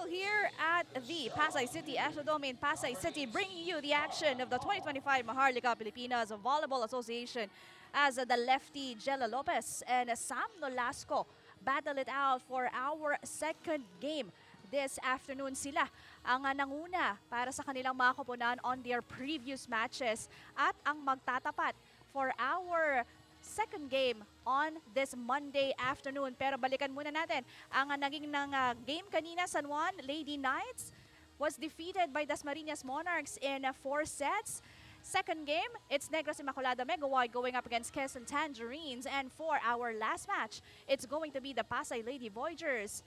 still here at the Pasay City Astrodome in Pasay City, bringing you the action of the 2025 Maharlika Pilipinas Volleyball Association as the lefty Jella Lopez and Sam Nolasco battle it out for our second game. This afternoon sila ang nanguna para sa kanilang mga koponan on their previous matches at ang magtatapat for our second game on this Monday afternoon. Pero balikan muna natin ang naging game kanina. San Juan Lady Knights was defeated by Dasmariñas Monarchs in 4 sets. Second game, it's Negros Immaculada Megawide going up against Quezon Tangerines. And for our last match, it's going to be the Pasay Lady Voyagers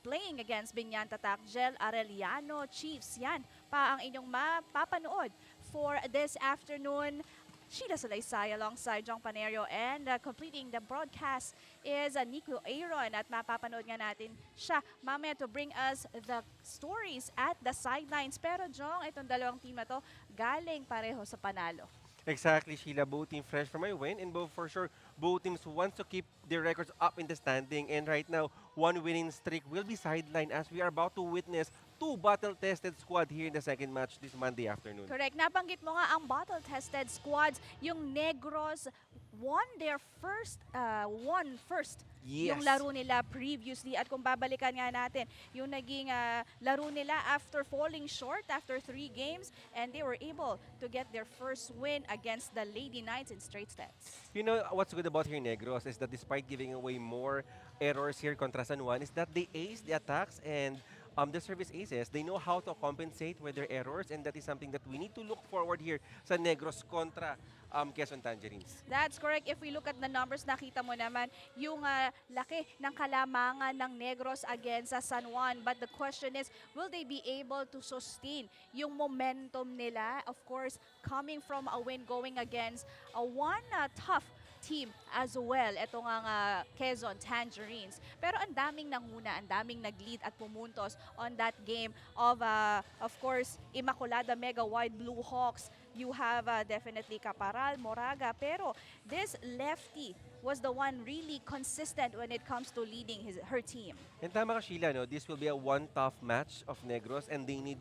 playing against Binyan Tatak Gel Arellano Chiefs. Yan pa ang inyong mapapanood for this afternoon. Sheila Salaysay alongside Jong Panerio, and completing the broadcast is Nico Aaron, at mapapanood nga natin siya mamaya to bring us the stories at the sidelines. Pero Jong, itong dalawang team na to galing pareho sa panalo. Exactly, Sheila. Both teams fresh from a win, and for sure, both teams want to keep their records up in the standing. And right now, one winning streak will be sidelined as we are about to witness two battle-tested squad here in the second match this Monday afternoon. Correct. Nabanggit mo nga ang battle-tested squads. Yung Negros won first Yes. yung laro nila previously. At kung babalikan nga natin, yung naging laro nila after falling short after 3 games, and they were able to get their first win against the Lady Knights in straight sets. You know, what's good about here Negros is that despite giving away more errors here contra San Juan, is that they ace the attacks and the service aces. They know how to compensate with their errors, and that is something that we need to look forward here sa Negros contra Quezon Tangerines. That's correct. If we look at the numbers, nakita mo naman yung laki ng kalamangan ng Negros against sa San Juan. But the question is, will they be able to sustain yung momentum nila? Of course, coming from a win going against one tough team as well. Ito nga Quezon Tangerines. Pero ang daming nanguna, ang daming nag-lead at pumuntos on that game of course, Immaculada Mega Wide Blue Hawks. You have definitely Caparal, Moraga. Pero this lefty was the one really consistent when it comes to leading her team. And tama ka, Sheila, no? This will be a one tough match of Negros, and they need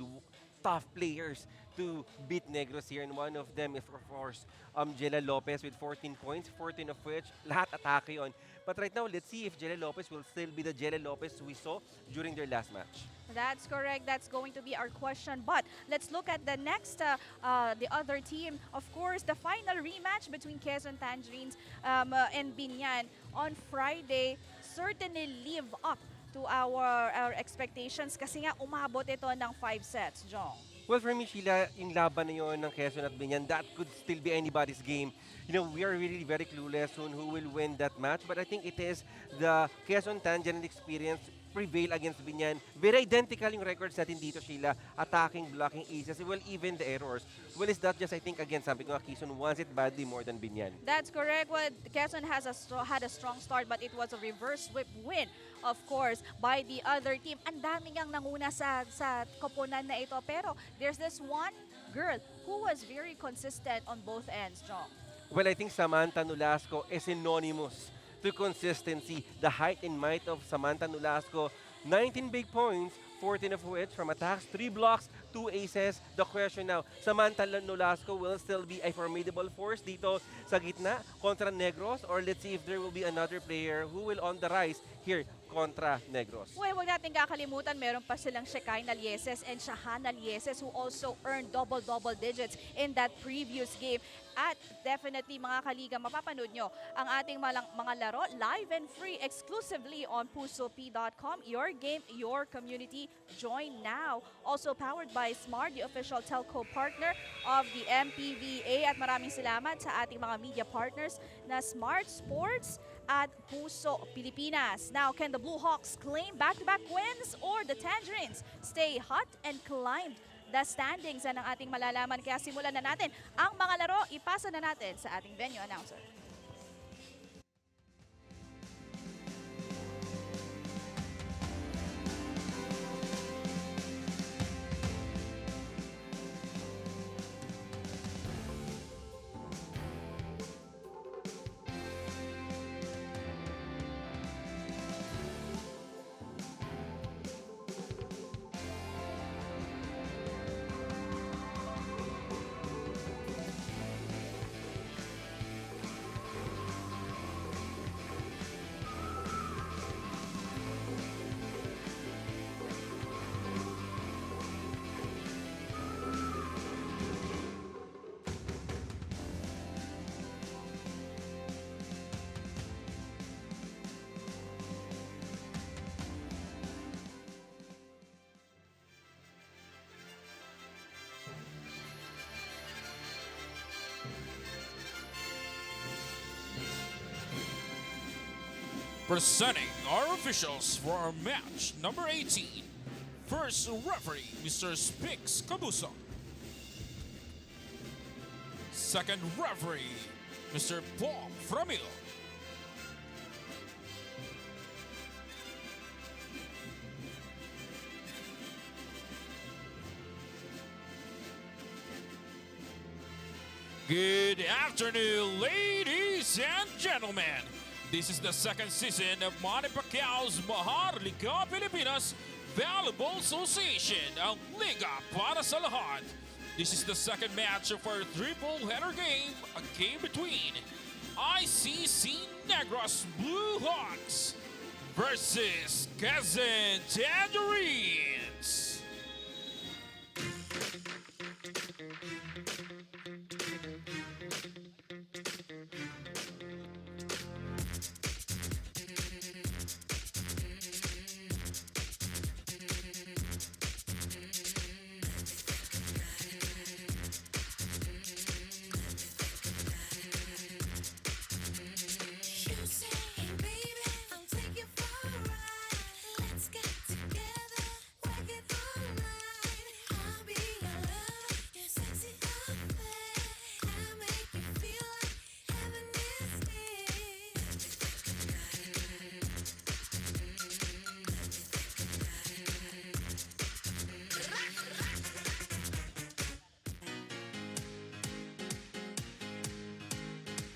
tough players to beat Negros here, and one of them is of course Jella Lopez with 14 points, 14 of which lahat atake on. But right now, let's see if Jella Lopez will still be the Jella Lopez we saw during their last match. That's correct. That's going to be our question. But let's look at the next, the other team. Of course, the final rematch between Quezon Tangerines and Binyan on Friday certainly live up to our expectations kasi nga umabot ito ng 5 sets, Jong. Well, for me, Sheila, yung laban na yun ng Quezon at Binyan, that could still be anybody's game. You know, we are really very clueless on who will win that match, but I think it is the Quezon Tangerine experience prevail against Binyan. Very identical yung records natin dito, Sheila. Attacking, blocking aces, well, even the errors. Well, it's not just, I think, again, sabi ko nga, Quezon wants it badly more than Binyan. That's correct. Well, Quezon had a strong start, but it was a reverse sweep win, of course, by the other team. Ang dami ngang nanguna sa koponan na ito. Pero there's this one girl who was very consistent on both ends, John. Well, I think Samantha Nolasco is synonymous to consistency. The height and might of Samantha Nolasco, 19 big points, 14 of which from attacks, 3 blocks, 2 aces. The question now, Samantha Nolasco will still be a formidable force dito sa gitna kontra Negros, or let's see if there will be another player who will on the rise here kontra Negros. Well, huwag natin kakalimutan, meron pa silang Shekai Nalieses and Shahan Nalieses who also earned double digits in that previous game. At definitely, mga kaliga, mapapanood nyo ang ating mga laro live and free exclusively on pusop.com. Your game, your community. Join now. Also powered by Smart, the official telco partner of the MPVA. At maraming salamat sa ating mga media partners na Smart Sports at Puso Pilipinas. Now, can the Blue Hawks claim back-to-back wins, or the Tangerines stay hot and climb the standings? Yan ang ating malalaman. Kaya simulan na natin ang mga laro. Ipasa na natin sa ating venue announcer. Presenting our officials for our match number 18. First referee, Mr. Spix Cabuso. Second referee, Mr. Paul Framil. Good afternoon, ladies and gentlemen. This is the second season of Manny Pacquiao's Maharlika Pilipinas Volleyball Association, ang Liga para sa lahat. This is the second match of our triple header game, a game between ICC Negros Blue Hawks versus Quezon Tangerines.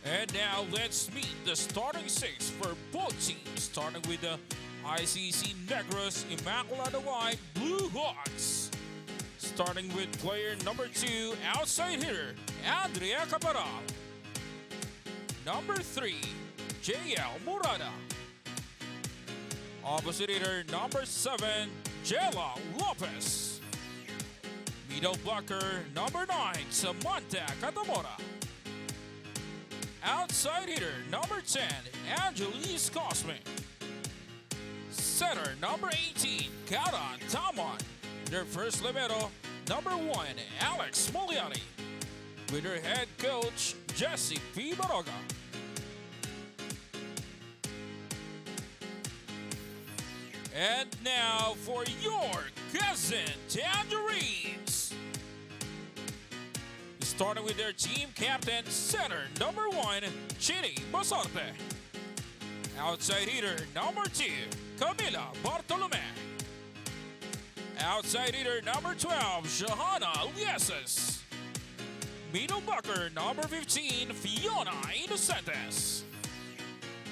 And now let's meet the starting six for both teams, starting with the ICC Negros Immaculada White Blue Hawks. Starting with player number 2, outside hitter, Andrea Caparal. Number 3, JL Murada. Opposite hitter, number 7, Jela Lopez. Middle blocker, number 9, Samantha Catamora. Outside hitter, number 10, Angelis Cosme. Center, number 18, Karan Tamon. Their first libero, number 1, Alex Moliani. With their head coach, Jesse P. Baroga. And now for your Quezon Tangerines. Starting with their team captain, center, number 1, Chini Basarte. Outside hitter, number 2, Camila Bartolome. Outside hitter, number 12, Shahana Lieses. Middle blocker, number 15, Fiona Inocentes.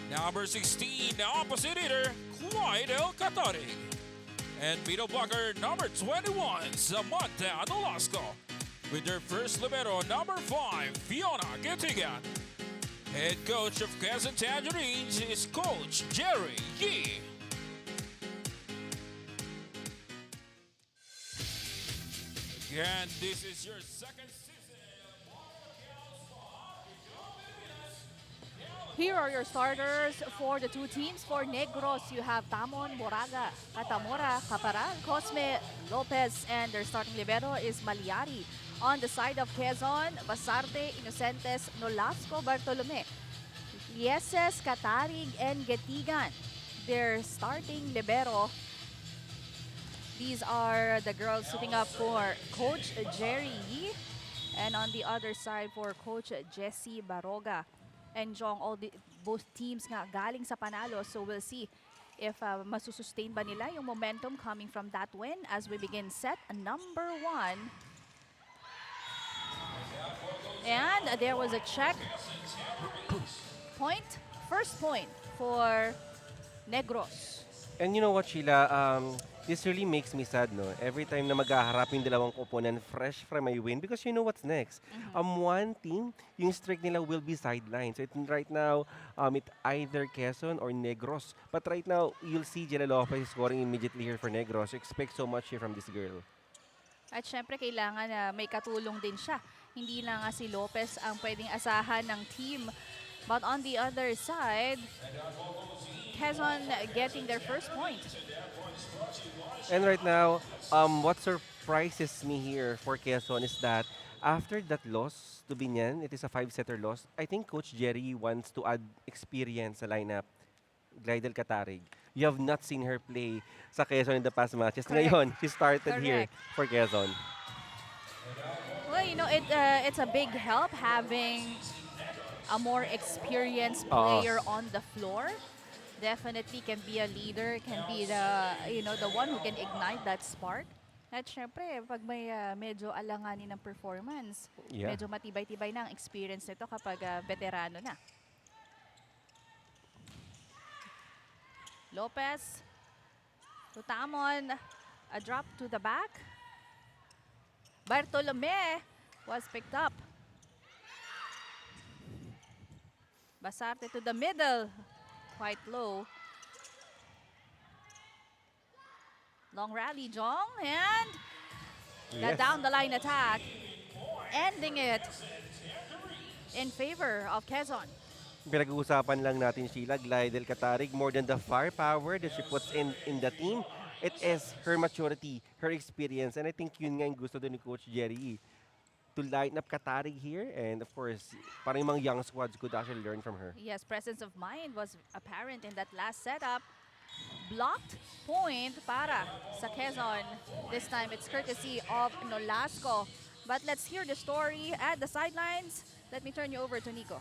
Number 16, opposite hitter, Clyde El Catarig. And middle blocker, number 21, Samantha Nolasco. With their first libero, number 5, Fiona Getigan. Head coach of Quezon Tangerines is Coach Jerry Yee. And this is your second season of Here are your starters for the two teams. For Negros, you have Tamon, Moraga, Catamora, Caparal, Cosme, Lopez, and their starting libero is Maliari. On the side of Quezon, Basarte, Inocentes, Nolasco, Bartolome, Lieses, Catarig, and Getigan. Their starting libero. These are the girls suiting up for Coach Jerry Yee. And on the other side for Coach Jesse Baroga. And Jong, both teams nga galing sa panalo. So we'll see if masusustain ba nila yung momentum coming from that win as we begin set number 1. And there was a check. Point. First point for Negros. And you know what, Sheila? This really makes me sad, no? Every time na maghaharap yung dalawang opponent fresh from a win because you know what's next. One team, yung streak nila will be sidelined. So right now, it either Quezon or Negros. But right now, you'll see Jela Lopez scoring immediately here for Negros. Expect so much here from this girl. At syempre kailangan na may katulong din siya. Hindi lang nga si Lopez ang pwedeng asahan ng team. But on the other side, Quezon getting their first point. And right now, what surprises me here for Quezon is that after that loss to Binyan, it is a 5-setter loss. I think Coach Jerry wants to add experience sa lineup. Glidel Catarig. You have not seen her play sa Quezon in the past matches. Correct. Ngayon, she started here Correct. for Quezon. Well, it's a big help having a more experienced Oo. player on the floor. Definitely can be a leader, can be the one who can ignite that spark. At syempre, pag may medyo alanganin ng performance, Yeah. medyo matibay-tibay na ang experience nito kapag veterano na. Lopez, Tutamon, a drop to the back. Bartolome was picked up. Basarte to the middle, quite low. Long rally, Jong, and the Yes. down the line attack, ending it in favor of Quezon. Pinag-uusapan lang natin, Sheila, Glidel Catarig, more than the firepower that she puts in the team, it is her maturity, her experience, and I think yun nga yung gusto doon ni Coach Jerry, to line up Catarig here, and of course, parang yung mga young squads could actually learn from her. Yes, presence of mind was apparent in that last setup. Blocked point para sa Quezon. This time it's courtesy of Nolasco. But let's hear the story at the sidelines. Let me turn you over to Nico.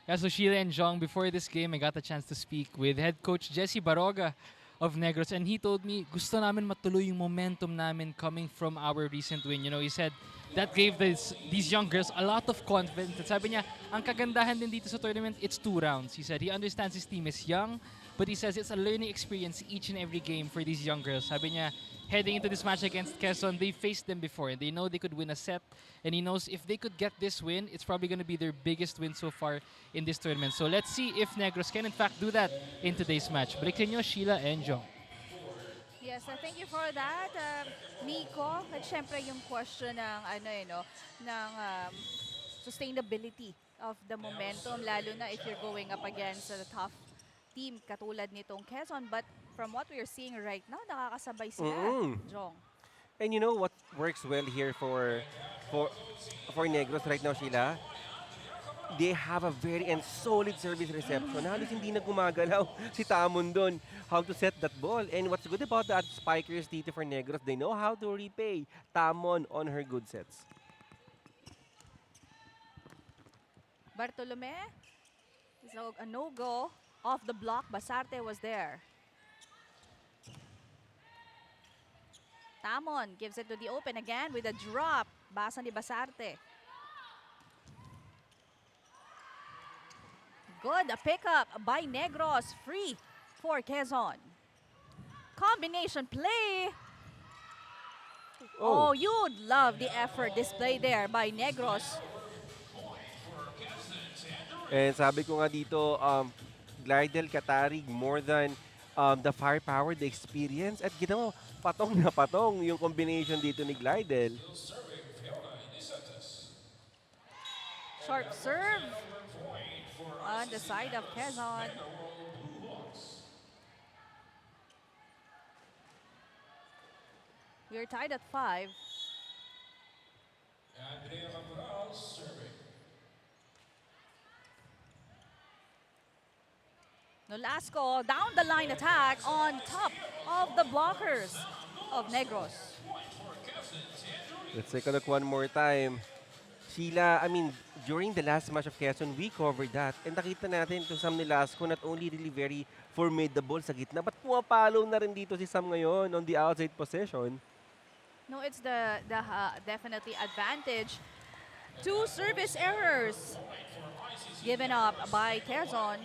Yeah, so Sheila and Jong, before this game, I got the chance to speak with head coach Jesse Baroga of Negros, and he told me gusto namin matuloy yung momentum namin coming from our recent win. He said that gave these young girls a lot of confidence. At sabi niya, ang kagandahan din dito sa tournament, it's 2 rounds. He said he understands his team is young, but he says it's a learning experience each and every game for these young girls. Sabi niya, heading into this match against Quezon, they faced them before, and they know they could win a set. And he knows if they could get this win, it's probably going to be their biggest win so far in this tournament. So let's see if Negros can in fact do that in today's match. Balik sa inyo, Sheila and Jong. Yes, thank you for that, Nico. At syempre yung question ng sustainability of the momentum, lalo na if you're going up against a tough team katulad nitong Quezon. But from what we're seeing right now, nakakasabay sila, Jong. And you know what works well here for Negros right now, Sheila? They have a very solid service reception. Halos hindi na gumagalaw si Tamon doon how to set that ball. And what's good about the spikers dito for Negros, they know how to repay Tamon on her good sets. Bartolome, so a no-go off the block. Basarte was there. Tamon gives it to the open again with a drop. Basa ni Basarte. Good, a pickup by Negros. Free for Quezon. Combination play. Oh, you'd love the effort displayed there by Negros. And sabi ko nga dito, Glidel Catarig, more than the firepower, the experience, at kita mo, patong na patong yung combination dito ni Glidel. Sharp serve on the side of Quezon. We're tied at 5. Nolasco down the line attack on top of the blockers of Negros. Let's take a look one more time. Sheila, I mean, during the last match of Quezon, we covered that. And nakita natin to Sam Nilasco, not only really very formidable sa gitna, but pumapalo na rin dito si Sam ngayon on the outside possession. No, it's the definitely advantage. 2 service errors given up by Quezon.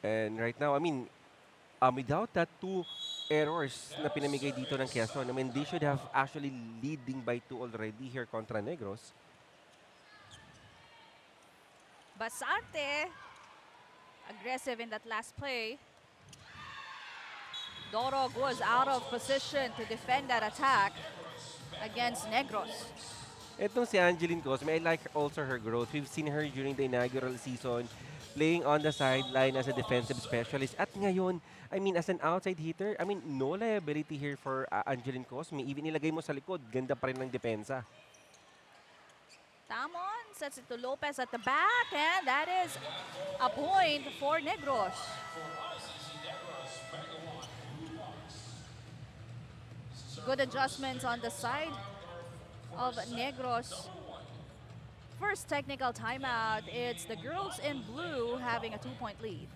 And right now, I mean, without that 2 errors na pinamigay dito ng Quezon, I mean, they should have actually leading by 2 already here kontra Negros. Basarte, aggressive in that last play. Dorog was out of position to defend that attack against Negros. Itong si Angeline Cosme, I like also her growth. We've seen her during the inaugural season playing on the sideline as a defensive specialist. At ngayon, I mean, as an outside hitter, I mean, no liability here for Angeline Cosme. Even ilagay mo sa likod, ganda pa rin ng depensa. Tamon sets it to Lopez at the back, and that is a point for Negros. Good adjustments on the side of Negros. First technical timeout. It's the girls in blue having a 2-point lead.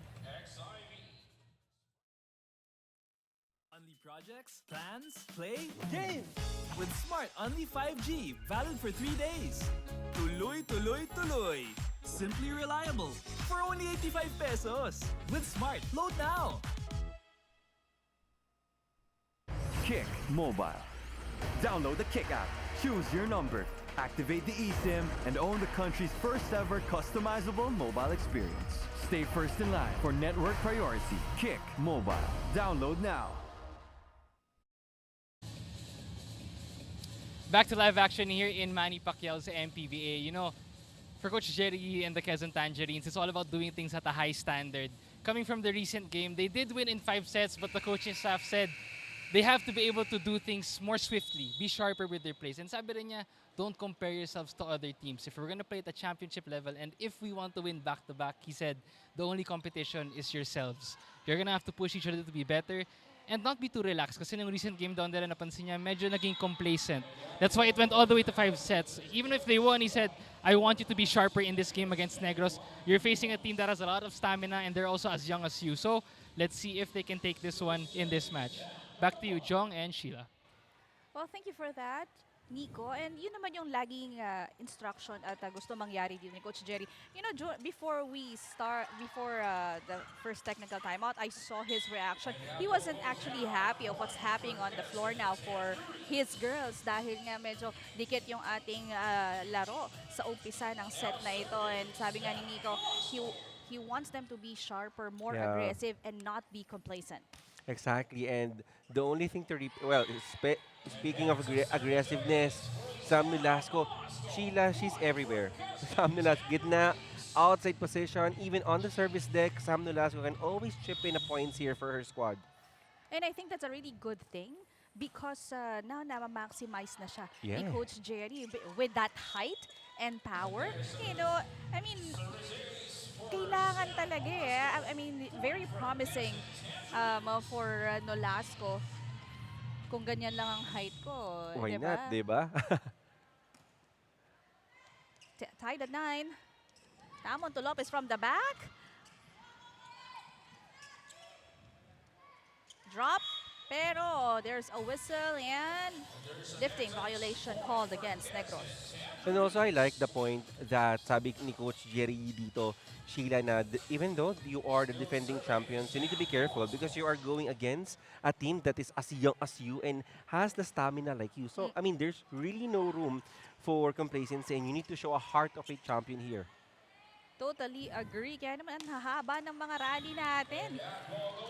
Only projects, plans, play, games. With Smart Only 5G, valid for 3 days. Tuloy, tuloy, tuloy. Simply reliable. For only 85 pesos. With Smart, load now. Kick Mobile. Download the Kick app, choose your number, activate the eSIM, and own the country's first ever customizable mobile experience. Stay first in line for network priority. Kick Mobile. Download now. Back to live action here in Manny Pacquiao's MPVA. You know, for Coach Jerry and the Quezon Tangerines, it's all about doing things at a high standard. Coming from the recent game, they did win in 5 sets, but the coaching staff said they have to be able to do things more swiftly, be sharper with their plays. And sabi rin niya, don't compare yourselves to other teams. If we're going to play at the championship level and if we want to win back-to-back, he said, the only competition is yourselves. You're going to have to push each other to be better and not be too relaxed. Kasi yung recent game down there, napansin niya, medyo naging complacent. That's why it went all the way to 5 sets. Even if they won, he said, I want you to be sharper in this game against Negros. You're facing a team that has a lot of stamina and they're also as young as you. So, let's see if they can take this one in this match. Back to you, Jong and Sheila. Well, thank you for that, Nico. And yun naman yung laging instruction at gusto mangyari dito ni Coach Jerry. You know, before the first technical timeout, I saw his reaction. He wasn't actually happy of what's happening on the floor now for his girls dahil nga medyo dikit yung ating laro sa umpisa ng set na ito. And sabi nga ni Nico, he wants them to be sharper, more aggressive, and not be complacent. Exactly, and the only thing to speaking of aggressiveness, Sam Nolasco, Sheila, she's everywhere. Sam Nolasco, gitna, outside position, even on the service deck, Sam Nolasco can always chip in a points here for her squad. And I think that's a really good thing because now na-maximize na siya ni Coach Jerry with that height and power. You know, I mean, kailangan talaga eh. I mean, very promising for Nolasco. Kung ganyan lang ang height ko, Why diba? not, diba? Tied at 9. Tamon to Lopez from the back. Drop. Pero there's a whistle and lifting violation called against Negros. And also, I like the point that sabi ni Coach Jerry dito, Sheila, na even though you are the defending champions, you need to be careful because you are going against a team that is as young as you and has the stamina like you. So, I mean, there's really no room for complacency and you need to show a heart of a champion here. Totally agree. Kaya naman ang hahaba ng mga rally natin.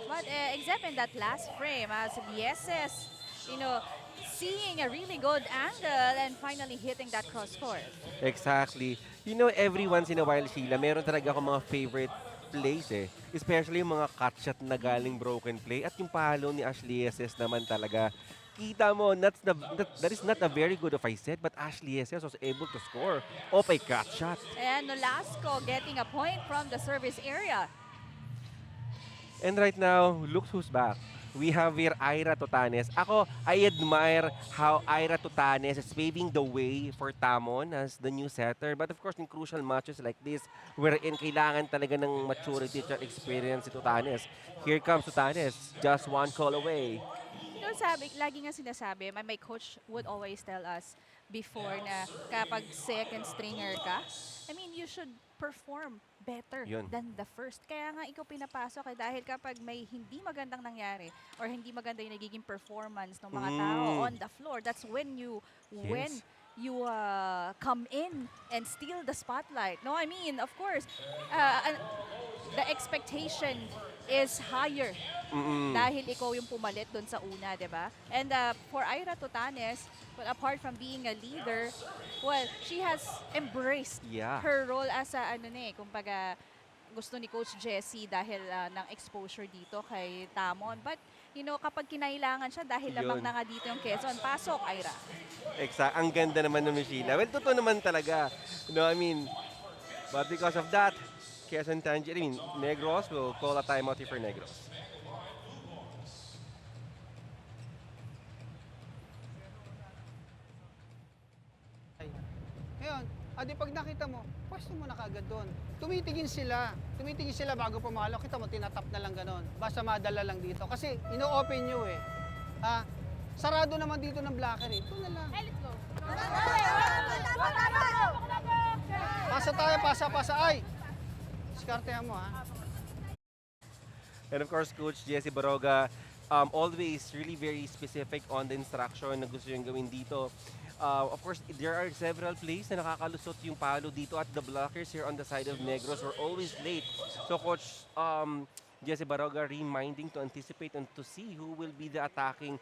But except in that last frame, as Lieses, you know, seeing a really good angle and finally hitting that cross court. Exactly. You know, every once in a while, Sheila, meron talaga akong mga favorite plays eh. Especially yung mga cut shot na galing broken play at yung palo ni Ashley Lieses naman talaga. Kita mo, that is not a very good of I said, but Ashley Lieses was able to score off a cut shot. And Nolasco getting a point from the service area. And right now, look who's back. We have here Ira Totanes. Ako, I admire how Ira Totanes is paving the way for Tamon as the new setter. But of course, in crucial matches like this, wherein kailangan talaga ng maturity at experience si Totanes. Here comes Totanes, just one call away. You know, lagi nga sinasabi, my coach would always tell us before na kapag second stringer ka, I mean, you should perform better than the first. Kaya nga ikaw pinapasok dahil kapag may hindi magandang nangyari or hindi maganda yung nagiging performance ng mga tao on the floor, that's when you come in and steal the spotlight. No, I mean, of course, the expectation is higher dahil ikaw yung pumalit dun sa una, di ba? And for Ira Totanes, well, apart from being a leader, well, she has embraced her role as a, kumbaga, gusto ni Coach Jessie dahil ng exposure dito kay Tamon. But kapag kinailangan siya dahil lamang Yun. na nga dito yung Quezon. Pasok, Ira. Exact. Ang ganda naman ng Sheila. Well, totoo naman talaga. I mean, but because of that, Quezon Tangerine, Negros will call a timeout here for Negros. Ngayon, adi pag nakita mo, pwesto mo na kagad doon. Tumitingin sila bago pumalo. Kita mo, tinatap na lang ganon. Basta madala lang dito. Kasi ino-open nyo eh. Ha? Sarado naman dito ng blocker eh. Ito na lang. Pasa tayo, pasa. Ay! Diskartehan mo ha. And of course, Coach Jesse Baroga, always really very specific on the instruction na gusto yung gawin dito. Of course, there are several plays na nakakalusot yung palo dito at the blockers here on the side of Negros were always late. So Coach Jesse Baroga reminding to anticipate and to see who will be the attacking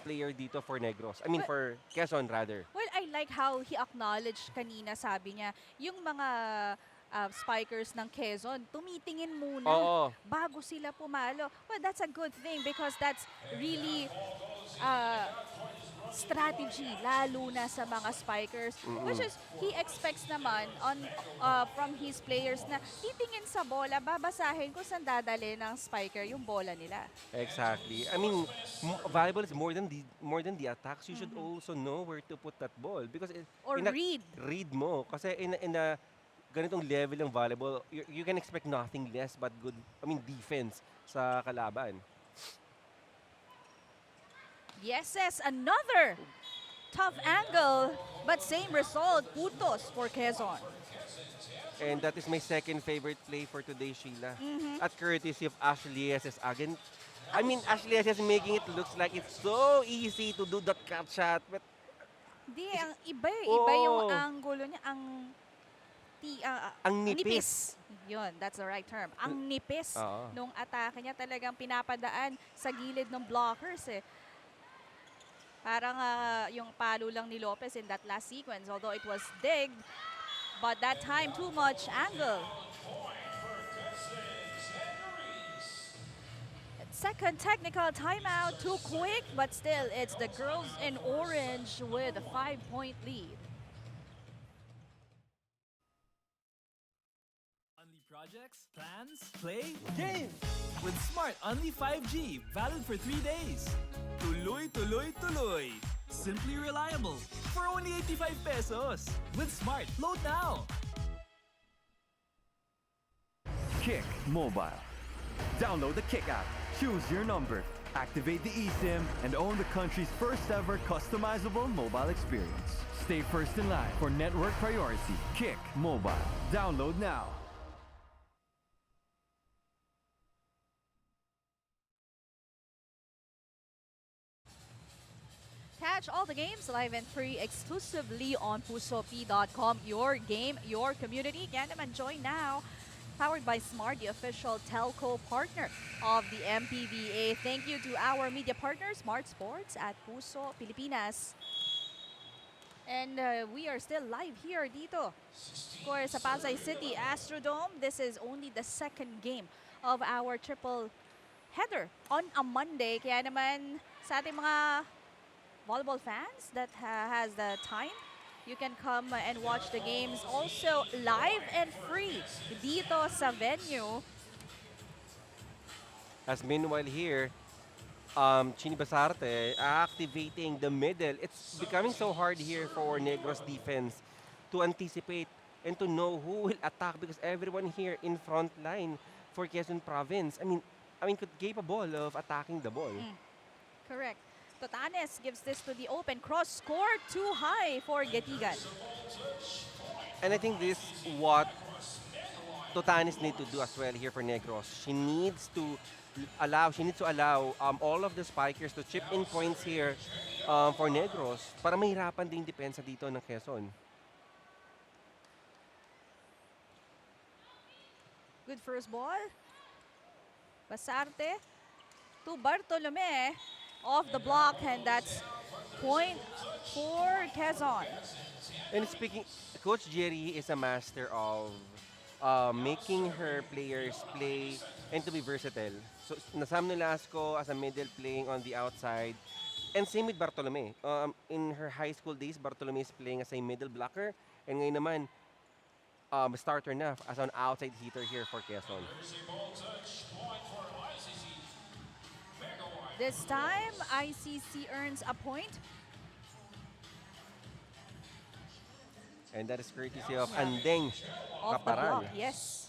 player dito for Negros. I mean, for Quezon rather. Well, I like how he acknowledged kanina, sabi niya, yung mga spikers ng Quezon, tumitingin muna Oo. bago sila pumalo. Well, that's a good thing because that's really strategy, lalo na sa mga spikers. Which is, he expects naman from his players na titingin sa bola, babasahin kung saan dadali ng spiker yung bola nila. Exactly. I mean, volleyball is more than the attacks. You should also know where to put that ball because Or read. Read mo kasi in a ganitong level ng volleyball, you can expect nothing less but good, defense sa kalaban. Yes, another tough angle, but same result, putos for Quezon. And that is my second favorite play for today, Sheila. At courtesy of Ashley S.S. again. I mean, Ashley S.S. making it looks like it's so easy to do that cut shot. But Di, ang iba yung Oo. angulo niya, ang nipis. Yun, that's the right term. Ang nipis Oo. nung atake niya talagang pinapadaan sa gilid ng blockers eh. Parang yung palo lang ni Lopez in that last sequence, although it was digged, but that time too much angle. Second technical timeout, too quick, but still it's the girls in orange with a 5-point lead. Only projects, plans, play, game! With Smart Only 5G, valid for 3 days. Tuloy, tuloy, tuloy. Simply reliable. For only 85 pesos. With Smart, load now. Kick Mobile. Download the Kick app, choose your number, activate the eSIM, and own the country's first ever customizable mobile experience. Stay first in line for network priority. Kick Mobile. Download now. Catch all the games live and free exclusively on pusop.com. Your game, your community. Kaya naman join now. Powered by Smart, the official telco partner of the MPVA. Thank you to our media partner, Smart Sports at Puso Pilipinas. And we are still live here dito. Of course, sa Pasay City Astrodome, this is only the second game of our triple header on a Monday. Kaya naman sa ating mga volleyball fans that has the time, you can come and watch the games also live and free dito sa venue. As meanwhile here, Chini Basarte activating the middle. It's becoming so hard here for Negros defense to anticipate and to know who will attack because everyone here in front line for Quezon Province, capable of attacking the ball. Correct. Totanes gives this to the open cross, score too high for Getigan. And I think this is what Totanes need to do as well here for Negros. She needs to allow all of the spikers to chip in points here for Negros para mahirapan din depensa dito ng Quezon. Good first ball. Basarte to Bartolome off the block, and that's point for Quezon. And speaking, Coach Jerry is a master of making her players play and to be versatile. So, Sam Nolasco as a middle playing on the outside. And same with Bartolome. In her high school days, Bartolome is playing as a middle blocker. And ngayon naman, starter na as an outside hitter here for Quezon. This time, ICC earns a point. And that is courtesy of Andeng Off the Caparal. block, yes.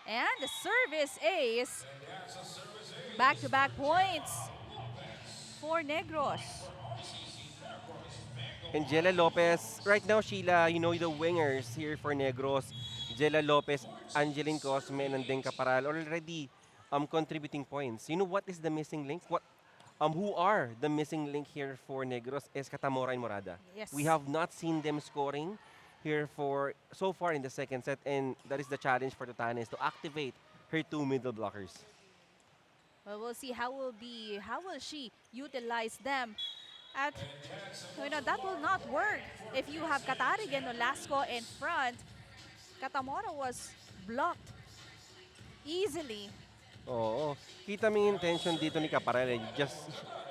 And the service ace. Back-to-back points for Negros. And Jella Lopez, right now, Sheila, you know the wingers here for Negros. Jella Lopez, Angeline Cosme, and Andeng Caparal already contributing points. You know what is the missing link? Who are the missing link here for Negros is Catamora and Morada. Yes. We have not seen them scoring here for so far in the second set, and that is the challenge for Tutanes to activate her two middle blockers. Well, we'll see how will she utilize them. At that will not work if you have Katarig and Nolasco in front. Catamora was blocked easily. Oo. Kita mo yung intention dito ni Caparal.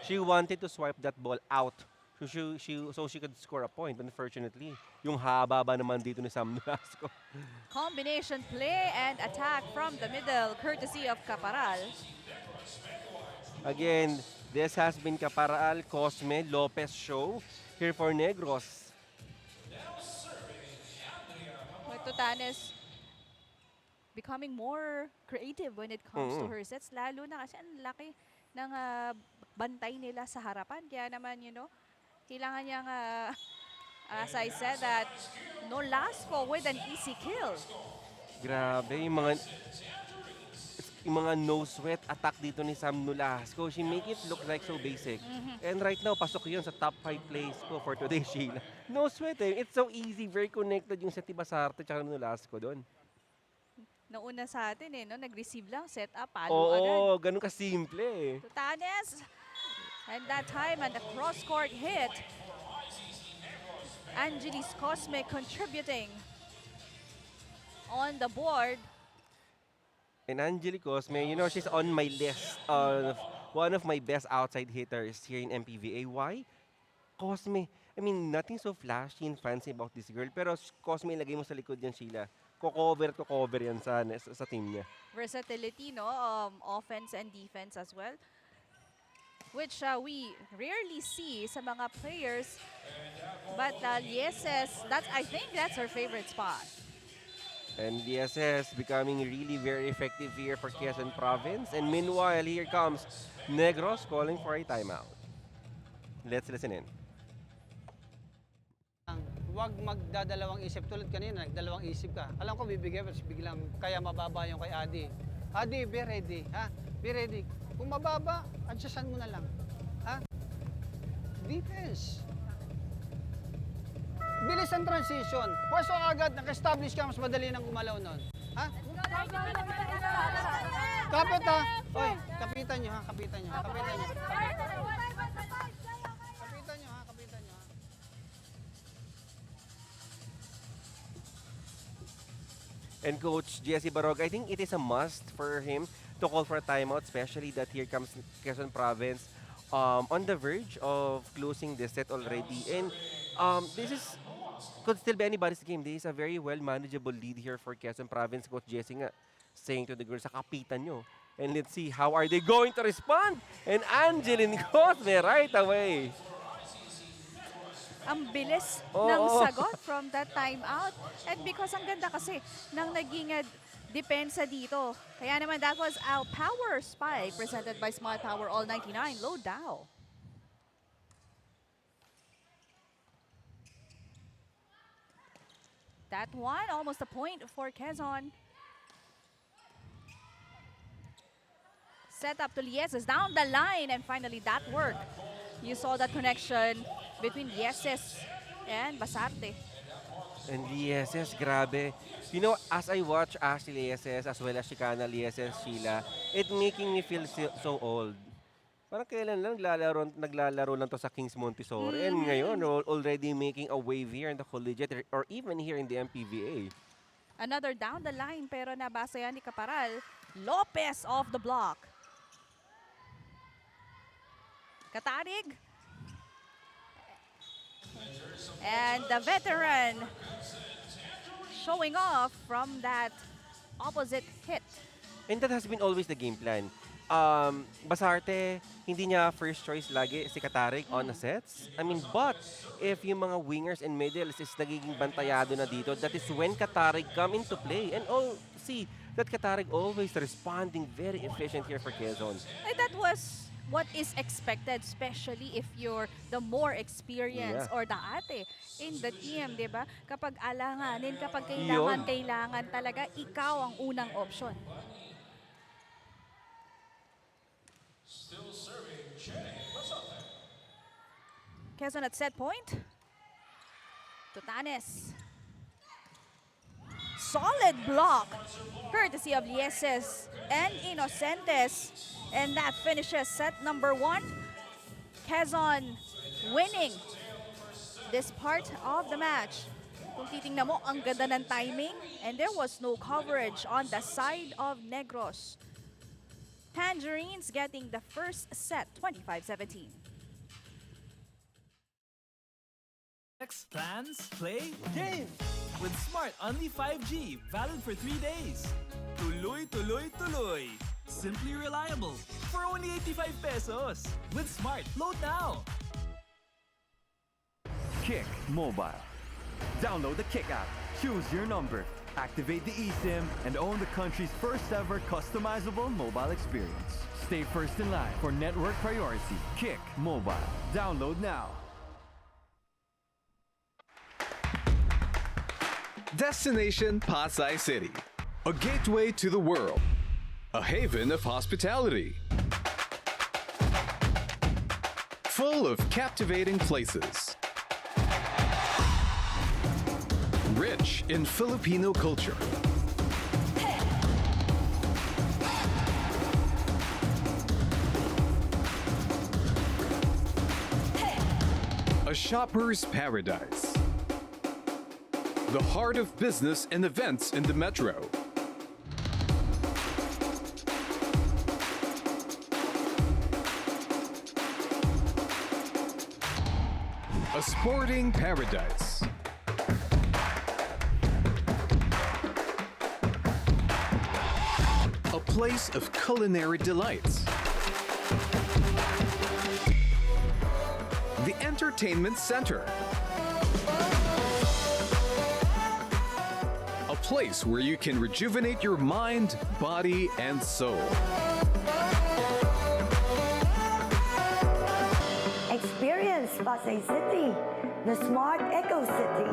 She wanted to swipe that ball out so she could score a point. Unfortunately, yung haba ba naman dito ni Sam Nolasco. Combination play and attack from the middle, courtesy of Caparal. Again, this has been Caparal, Cosme, Lopez show here for Negros. With Tutanes becoming more creative when it comes to her sets. Lalo na kasi ang laki ng bantay nila sa harapan. Kaya naman, kailangan niyang, as I said, that Nolasco with an easy kill. Grabe, yung mga no-sweat attack dito ni Sam Nolasco. She make it look like so basic. And right now, pasok yun sa top 5 plays ko for today, Sheila. No sweat eh. It's so easy, very connected yung Seti Basarte at Nolasco doon. Nauna sa atin nag-receive lang, set up, palo agad. Oo, ganun kasimple eh. Tutanes. And that time, and the cross-court hit. Angelis Cosme contributing on the board. And Angeli Cosme, she's on my list of one of my best outside hitters here in MPVA. Why? Cosme. I mean, nothing so flashy and fancy about this girl. Pero Cosme, ilagay mo sa likod yan, Sheila. Cover yan sa team niya. Versatility, offense and defense as well. Which we rarely see sa mga players. But Lieses, I think that's her favorite spot. And DSS becoming really very effective here for Quezon Province. And meanwhile, here comes Negros calling for a timeout. Let's listen in. Huwag magdadalawang isip. Tulad kanina, nagdalawang isip ka. Alam ko bibigay, pero biglang kaya mababa yung kay Adi. Adi, be ready. Ha? Be ready. Kung mababa, adjustan mo na lang. Ha? Defense. Bilis ang transition. Pwesto agad, naka-establish ka, mas madali nang gumalaw nun. Ha? Kapit ha. Oy, kapitan nyo ha, kapitan nyo. Kapitan nyo. Kapitan nyo ha, kapitan nyo ha. And Coach Jesse Barog, I think it is a must for him to call for a timeout, especially that here comes Quezon Province on the verge of closing the set already. And this could still be anybody's game. This is a very well manageable lead here for Quezon Province. Coach Jesse nga saying to the girls, kapitan nyo. And let's see how are they going to respond. And Angeline Cosme right away. Ang bilis ng sagot from that timeout. And because ang ganda kasi ng naging depensa dito. Kaya naman that was our power spike presented by Smart Power All 99 Low Dow. That one, almost a point for Quezon. Set up to Lieses down the line, and finally that worked. You saw that connection between Lieses and Basarte. And Lieses, grabe. You know, as I watch Ashley Lieses as well as Chicana Lieses, Sheila, it making me feel so old. Parang kailan lang naglalaro lang to sa Kings Montessori. And ngayon, already making a wave here in the collegiate or even here in the MPVA. Another down the line pero nabasa yan ni Caparal. Lopez off the block. Katarig. And the veteran showing off from that opposite hit. And that has been always the game plan. Basarte, hindi niya first choice lagi si Katarig on the sets. I mean, but if yung mga wingers and middles is nagiging bantayado na dito, that is when Katarig come into play. And see that Katarig always responding very efficient here for Quezon. And that was what is expected, especially if you're the more experienced or the ate in the team, di ba? Kapag alanganin, kapag kailangan talaga, ikaw ang unang option. Quezon at set point. Tutanes. Solid block, courtesy of Lieses and Inocentes. And that finishes set number 1. Quezon winning this part of the match. Kung titingnan mo, ang ganda ng timing and there was no coverage on the side of Negros. Tangerines getting the first set, 25-17. Plans, play, game! With Smart Unli 5G, valid for 3 days. Tuloy, tuloy, tuloy. Simply reliable for only 85 pesos. With Smart, load now. Kick Mobile. Download the Kick app, choose your number, activate the eSIM, and own the country's first ever customizable mobile experience. Stay first in line for network priority. Kick Mobile. Download now. Destination Pasay City, a gateway to the world, a haven of hospitality, full of captivating places, rich in Filipino culture, a shopper's paradise. The heart of business and events in the metro. A sporting paradise. A place of culinary delights. The entertainment center. A place where you can rejuvenate your mind, body, and soul. Experience Pasay City, the smart eco city,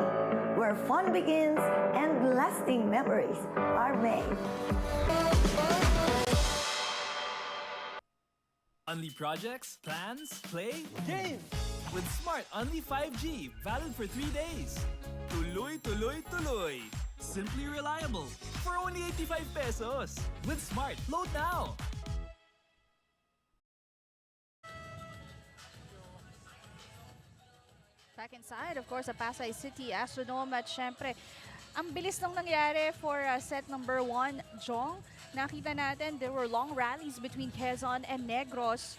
where fun begins and lasting memories are made. Unli projects, plans, play, game! With Smart Unli 5G, valid for 3 days. Tuloy, tuloy, tuloy. Simply reliable for only 85 pesos. With Smart, load now. Back inside, of course, a Pasay City Astrodome at syempre, ang bilis nang nangyari for set number 1, Jong. Nakita natin there were long rallies between Quezon and Negros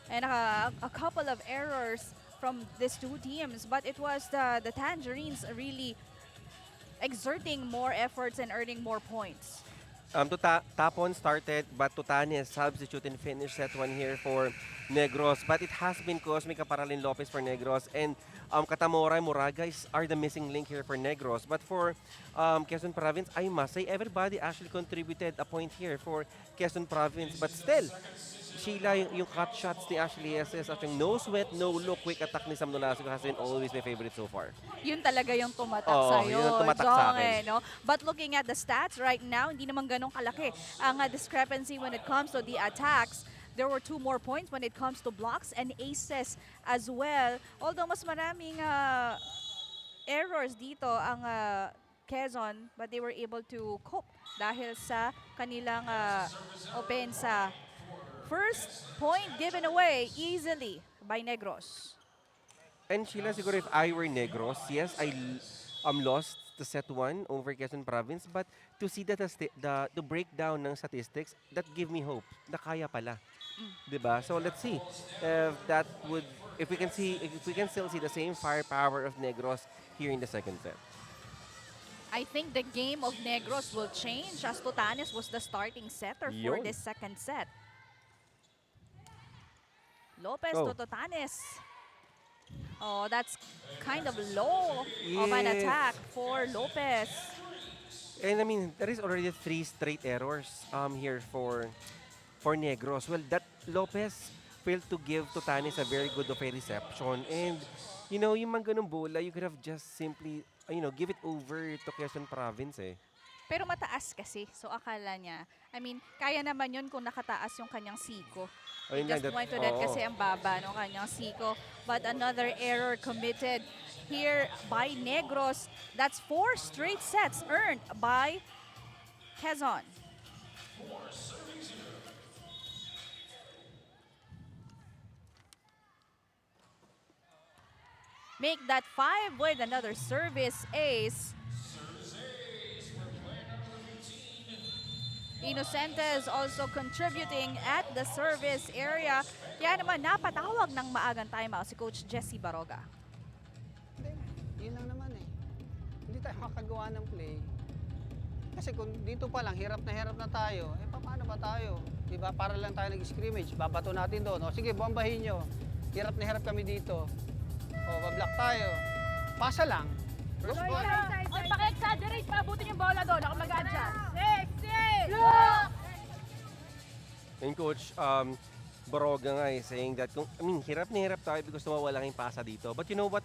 and a couple of errors from these two teams, but it was the Tangerines really exerting more efforts and earning more points. Tapon started, but Tutanes substitute and finished set 1 here for Negros. But it has been Cosmic Caparalin Lopez for Negros and Katamora and Moraga are the missing link here for Negros. But for Quezon Province, I must say everybody actually contributed a point here for Quezon Province. But still, Sheila, yung cut shots ni Ashley SS at yung no sweat, no look, quick attack ni Sam Nolasco has been always my favorite so far. Yun talaga yung tumatak sa'yo, yun ang tumatak sa akin. no? But looking at the stats right now, hindi naman ganun kalaki ang discrepancy when it comes to the attacks. There were 2 more points when it comes to blocks and aces as well. Although mas maraming errors dito ang Quezon, but they were able to cope dahil sa kanilang opensa. First point given away easily by Negros. And Sheila, siguro if I were Negros, yes, lost the set 1 over Quezon Province, but to see that the breakdown ng statistics, that give me hope na kaya pala. 'Di ba? So let's see if that would if we can still see the same firepower of Negros here in the second set. I think the game of Negros will change as Tutanes was the starting setter for Yun. this second set. Lopez Oh. to Tutanes. Oh, that's kind of low of an Yes. attack for Lopez. And I mean, there is already 3 straight errors here for Negros. Well, that Lopez failed to give Tutanes a very good of a reception. And, yung mga ganung bola, you could have just simply, give it over to Quezon Province eh. Pero mataas kasi. So akala niya, kaya naman yun kung nakataas yung kanyang siko. He Ayun lang, just went to that oo. kasi ang baba ng kanyang siko. But another error committed here by Negros. That's 4 straight sets earned by Quezon. Make that 5 with another service ace. Inocentes also contributing at the service area. Kaya naman napatawag ng maagang timeout si Coach Jesse Baroga. Hindi, yun lang naman eh. Hindi tayo makagawa ng play. Kasi kung dito pa lang, hirap na tayo, paano ba tayo? Diba? Para lang tayo nag-scrimmage, babato natin doon. O sige, bombahin nyo. Hirap na hirap kami dito. O, bablock tayo. Pasa lang. Look, Huwag paki-exaggerate pa, abutin yung bola doon. Ako mag-adjust. And Coach, Baroga nga saying that, hirap na hirap tayo because mawala kayong pasa dito. But you know what?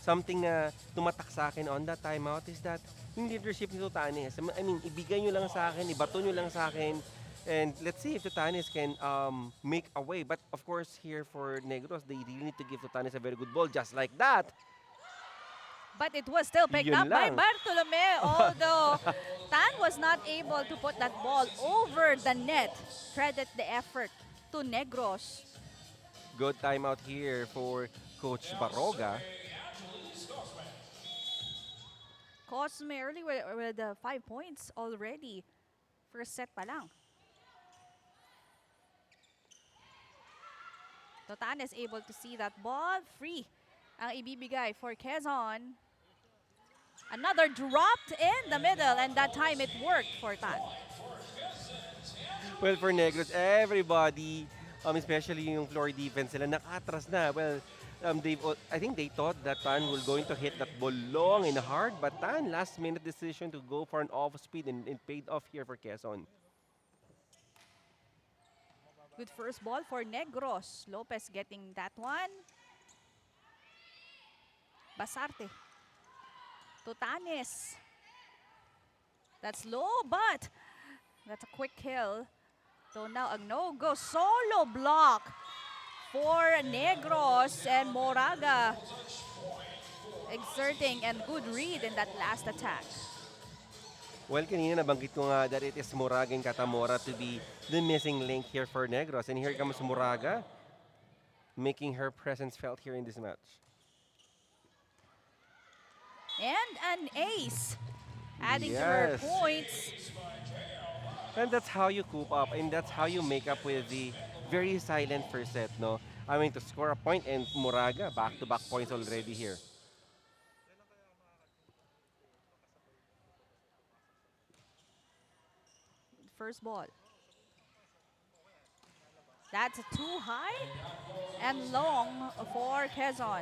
Something na tumatak sa akin on that timeout is that yung leadership ni Tutanes. Ibigay nyo lang sa akin, ibato nyo lang sa akin, and let's see if Tutanes can make a way. But of course, here for Negros, they really need to give Tutanes a very good ball, just like that. But it was still picked Yun up by lang. Bartolome, although Tan was not able to put that ball over the net. Credit the effort to Negros. Good timeout here for Coach Baroga. Cosme early with 5 points already. First set pa lang. Totanes able to see that ball. Free ang ibibigay for Quezon. Another dropped in the middle, and that time it worked for Tan. Well, for Negros, everybody, especially yung floor defense sila, nakatras na. Well, I think they thought that Tan will going to hit that ball long and hard, but Tan, last-minute decision to go for an off-speed, and it paid off here for Quezon. Good first ball for Negros. Lopez getting that one. Basarte. Tutanes. That's low, but that's a quick kill. So now a no-go solo block for Negros, and Moraga exerting and good read in that last attack. Well, kanina nabanggit ko nga that it is Moraga and Katamora to be the missing link here for Negros. And here comes Moraga, making her presence felt here in this match. And an ace, adding to her Yes. points. And that's how you coop up, and that's how you make up with the very silent first set, no? To score a point, and Moraga, back-to-back points already here. First ball. That's too high and long for Quezon.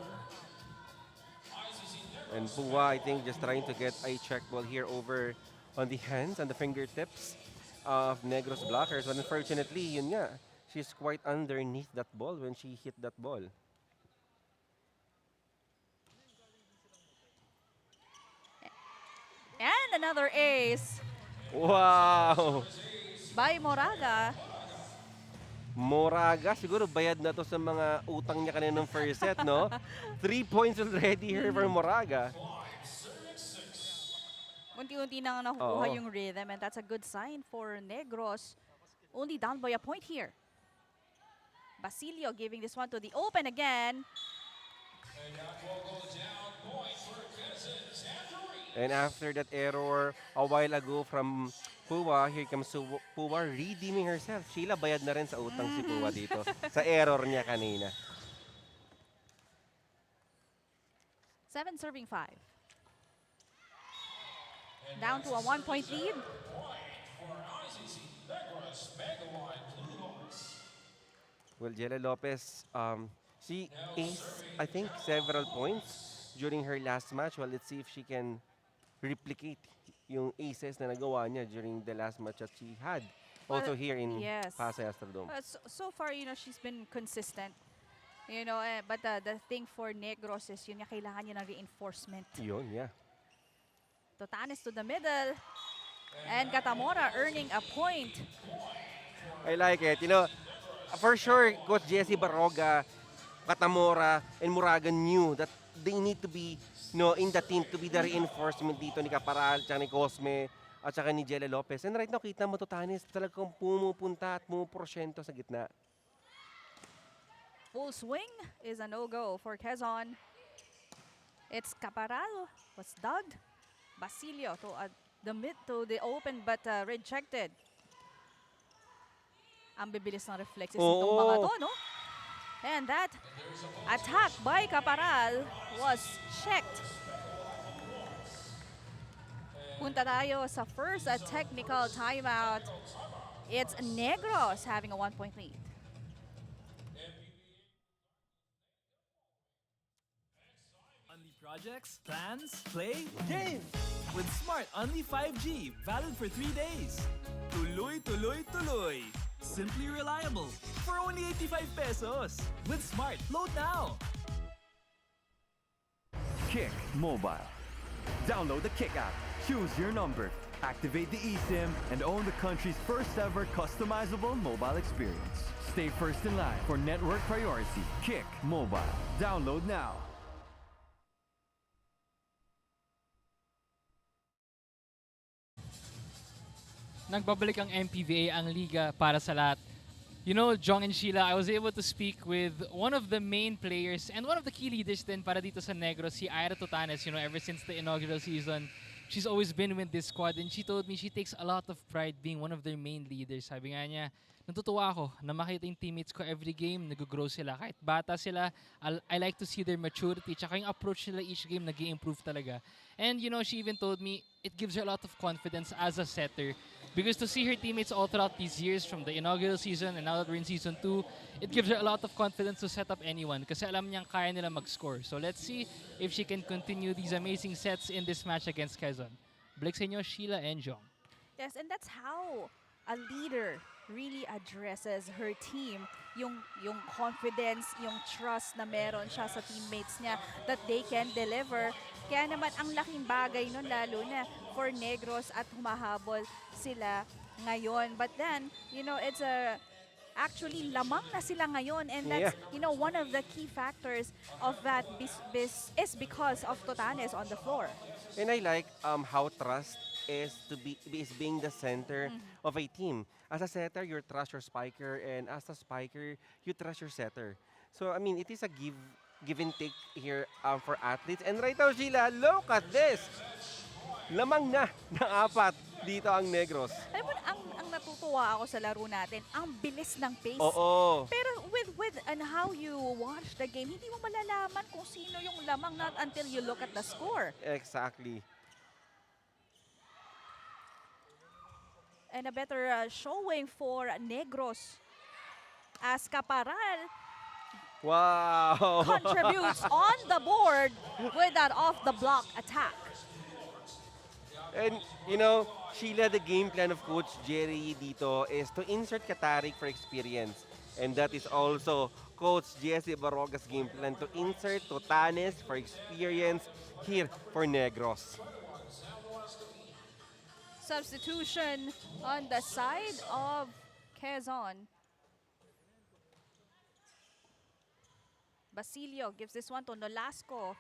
And Pua, I think, just trying to get a check ball here over on the hands and the fingertips of Negros blockers. But unfortunately, yun nga, she's quite underneath that ball when she hit that ball. And another ace Wow! by Moraga. Moraga, siguro bayad na to sa mga utang niya kanina ng first set, no? 3 points already here for Moraga. Unti-unti nang nakukuha Oo. yung rhythm, and that's a good sign for Negros. Only down by a point here. Basilio giving this one to the open again. And after that error a while ago from Pua, here comes Pua redeeming herself. Sheila, bayad na rin sa utang si Pua dito sa error niya kanina. 7 serving 5. Down to a 1-point lead. Well, Jella Lopez, she aced, I think, several points during her last match. Well, let's see if she can replicate yung aces na nagawa niya during the last match that she had. Also Well, here in yes. Pasay Astrodome. So far, she's been consistent. But the thing for Negros is yun nga, kailangan niya ng reinforcement. Yun, yeah. Totanes to the middle. And Catamora earning a point. I like it. For sure, Coach Jessie Baroga, Catamora, and Moraga knew that they need to be in the team to be the reinforcement dito ni Caparal, tsaka ni Cosme, at saka ni Jella Lopez. And right now, kita mo Totanes talagang pumupunta at pumuporsyento sa gitna. Full swing is a no-go for Quezon. It's Caparal was dug. Basilio to the open but rejected. Ang bibilis ng reflexes nitong mga to, no? And that attack by Caparal was checked. Punta tayo sa first technical timeout. It's Negros having a 1-point lead. Only projects, plans, play, game! With Smart Only 5G, valid for 3 days. Tuloy, tuloy, tuloy. Simply reliable. For only 85 pesos. With Smart, load now. Kick Mobile. Download the Kick app, choose your number, activate the eSIM, and own the country's first ever customizable mobile experience. Stay first in line for network priority. Kick Mobile. Download now. Nagbabalik ang MPVA, ang liga para sa lahat. Jong and Sheila, I was able to speak with one of the main players and one of the key leaders din para dito sa Negros, si Ira Totanes. Ever since the inaugural season, she's always been with this squad and she told me she takes a lot of pride being one of their main leaders. Sabi nga niya, natutuwa ako na makita yung teammates ko every game, nag-grow sila. Kahit bata sila, I like to see their maturity. Tsaka yung approach nila each game, nag-i-improve talaga. And she even told me, it gives her a lot of confidence as a setter. Because to see her teammates all throughout these years, from the inaugural season and now that we're in season 2, it gives her a lot of confidence to set up anyone. Kasi alam niyang kaya nila mag-score. So let's see if she can continue these amazing sets in this match against Quezon. Balik sa inyo, Sheila and Jong. Yes, and that's how a leader really addresses her team. Yung confidence, yung trust na meron siya sa teammates niya that they can deliver. Kaya naman ang laking bagay nun, lalo na for Negros at humahabol sila ngayon. But then, it's actually lamang na sila ngayon, and that's one of the key factors of that is because of Totanes on the floor. And I like how trust is being the center of a team. As a setter, you trust your spiker, and as a spiker, you trust your setter. So it is a give and take here for athletes. And right now, Sheila, look at this! Lamang na ng 4 dito ang Negros. Alam mo, ang natutuwa ako sa laro natin, ang bilis ng pace. Oo. Pero with and how you watch the game, hindi mo malalaman kung sino yung lamang, not until you look at the score. Exactly. And a better showing for Negros as Caparal Wow! contributes on the board with that off-the-block attack. And, Sheila, the game plan of Coach Jerry dito is to insert Katarik for experience. And that is also Coach Jessie Baroga's game plan to insert Totanes for experience here for Negros. Substitution on the side of Quezon. Basilio gives this one to Nolasco.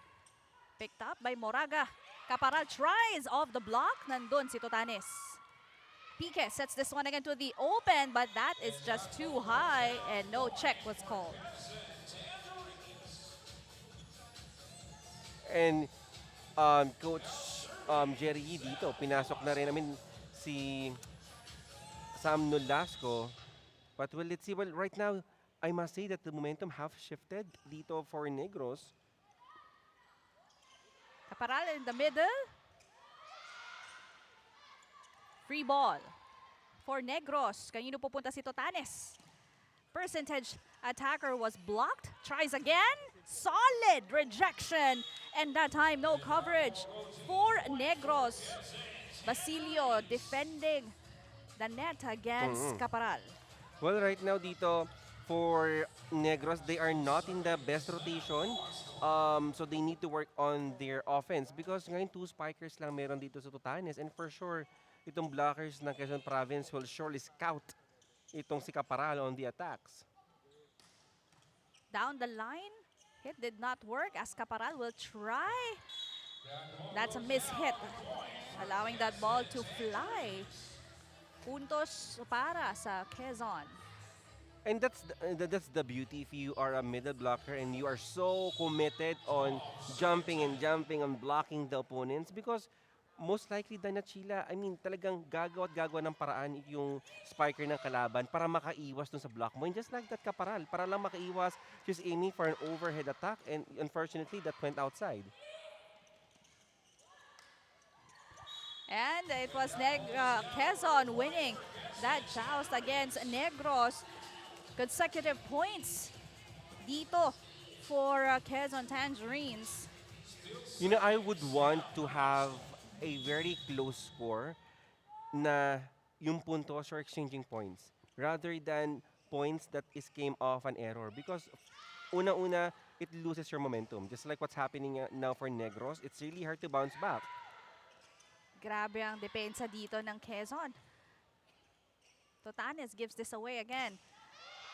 Picked up by Moraga. Caparal tries off the block. Nandun si Totanes. Pique sets this one again to the open, but that is just too high and no check was called. And Coach Jerry Yee dito, pinasok na rin namin si Sam Nolasco. But well, let's see. Well, right now, I must say that the momentum have shifted dito for Negros. Caparal in the middle. Free ball for Negros. Kanino pupunta si Totanes? Percentage attacker was blocked. Tries again. Solid rejection. And that time, no coverage for Negros. Basilio defending the net against Caparal. Well, right now dito for Negros, they are not in the best rotation. So they need to work on their offense because ngayon 2 spikers lang meron dito sa Tutanes. And for sure, itong blockers ng Quezon Province will surely scout itong si Caparal on the attacks. Down the line, hit did not work as Caparal will try. That's a miss hit, allowing that ball to fly. Puntos para sa Quezon. And that's the beauty if you are a middle blocker and you are so committed on jumping and blocking the opponents because most likely than not Sheila, I mean talagang gagawa ng paraan yung spiker ng kalaban para makaiwas dun sa block mo. And just like that Caparal, para lang makaiwas, just aiming for an overhead attack and unfortunately that went outside. And it was Quezon winning that joust against Negros. Consecutive points dito for Quezon Tangerines. You know, I would want to have a very close score na yung puntos or exchanging points rather than points that is came off an error because una-una, it loses your momentum. Just like what's happening now for Negros, it's really hard to bounce back. Grabe ang depensa dito ng Quezon. Totanes gives this away again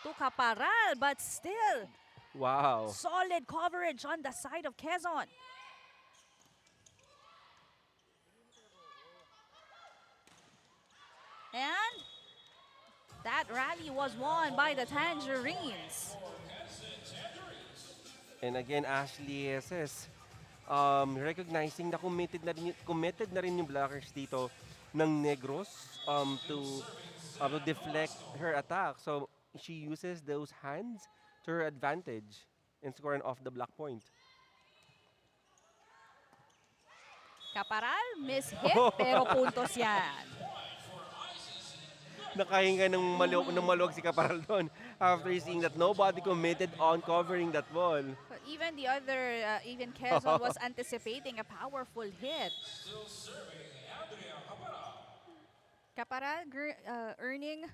to Caparal, but still Wow. solid coverage on the side of Quezon. And that rally was won by the Tangerines. And again, Ashley says, recognizing na committed na rin yung blockers dito ng Negros to deflect her attack. So she uses those hands to her advantage and score an off the block point. Caparal, miss hit, pero puntos yan. Nakahinga ng maluwag si Caparal doon after seeing that nobody committed on covering that ball. But even the other, even Quezon was anticipating a powerful hit. Caparal earning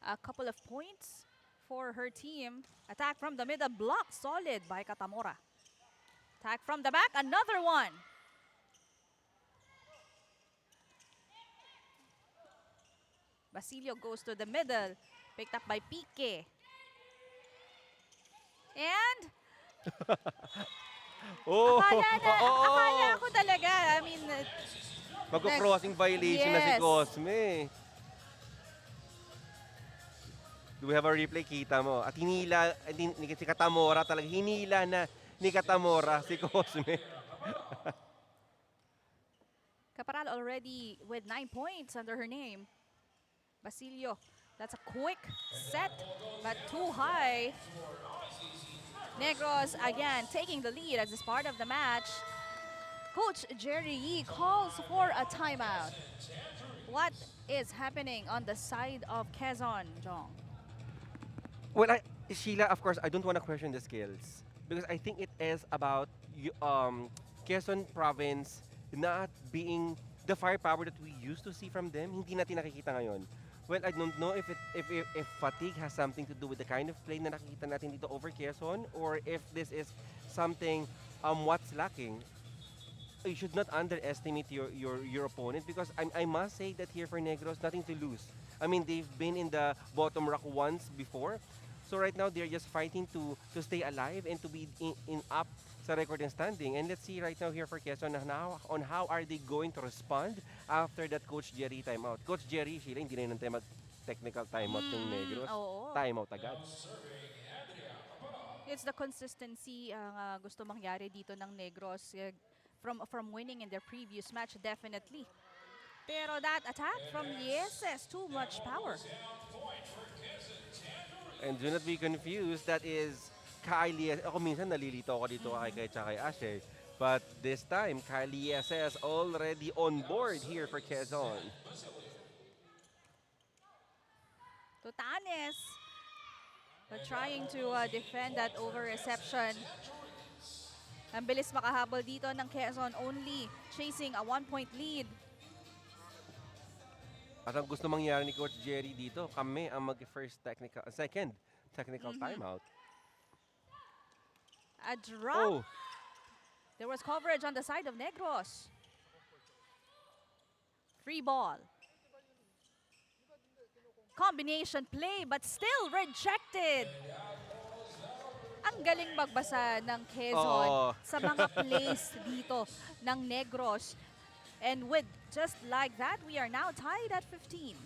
a couple of points for her team. Attack from the middle, block solid by Katamora. Attack from the back, another one. Basilio goes to the middle, picked up by Pique. And akala ko talaga, I mean, Mag-crossing violation na si Yes. Cosme. Do we have a replay? Kita mo. At hinila, si Katamora talaga, hinila na ni Katamora si Cosme. Caparal already with 9 points under her name. Basilio, that's a quick set, but too high. Negros again taking the lead as this part of the match. Coach Jerry Yee calls for a timeout. What is happening on the side of Quezon, Jong? Well, Sheila, of course, I don't want to question the skills because I think it is about Quezon Province not being the firepower that we used to see from them. Hindi natin nakikita ngayon. Well, I don't know if fatigue has something to do with the kind of play na nakikita natin dito over Quezon or if this is something what's lacking. You should not underestimate your opponent because I must say that here for Negros, nothing to lose. I mean, they've been in the bottom rack once before, So right now they're just fighting to stay alive and to be in up sa record and standing. And let's see right now here for Quezon on how are they going to respond after that Coach Jerry timeout. Coach Jerry, Sheila, hindi na yung technical timeout yung Negros. Oo. Timeout agad. It's the consistency ang gusto mangyari dito ng Negros from winning in their previous match, definitely. Pero that attack from Lieses, too much power. And do not be confused, that is Kylie. Ako minsan nalilito ako dito kay tsaka kay Ashe. But this time, Kylie SS already on board here for Quezon. Tutanes trying to defend that over reception. Ang bilis makahabol dito ng Quezon, only chasing a 1-point lead. At ang gusto mangyari ni Coach Jerry dito, kami ang second technical timeout. A drop. Oh, There was coverage on the side of Negros. Free ball. Combination play but still rejected. Ang galing magbasa ng Quezon Oo. sa mga plays dito ng Negros. And with just like that, we are now tied at 15.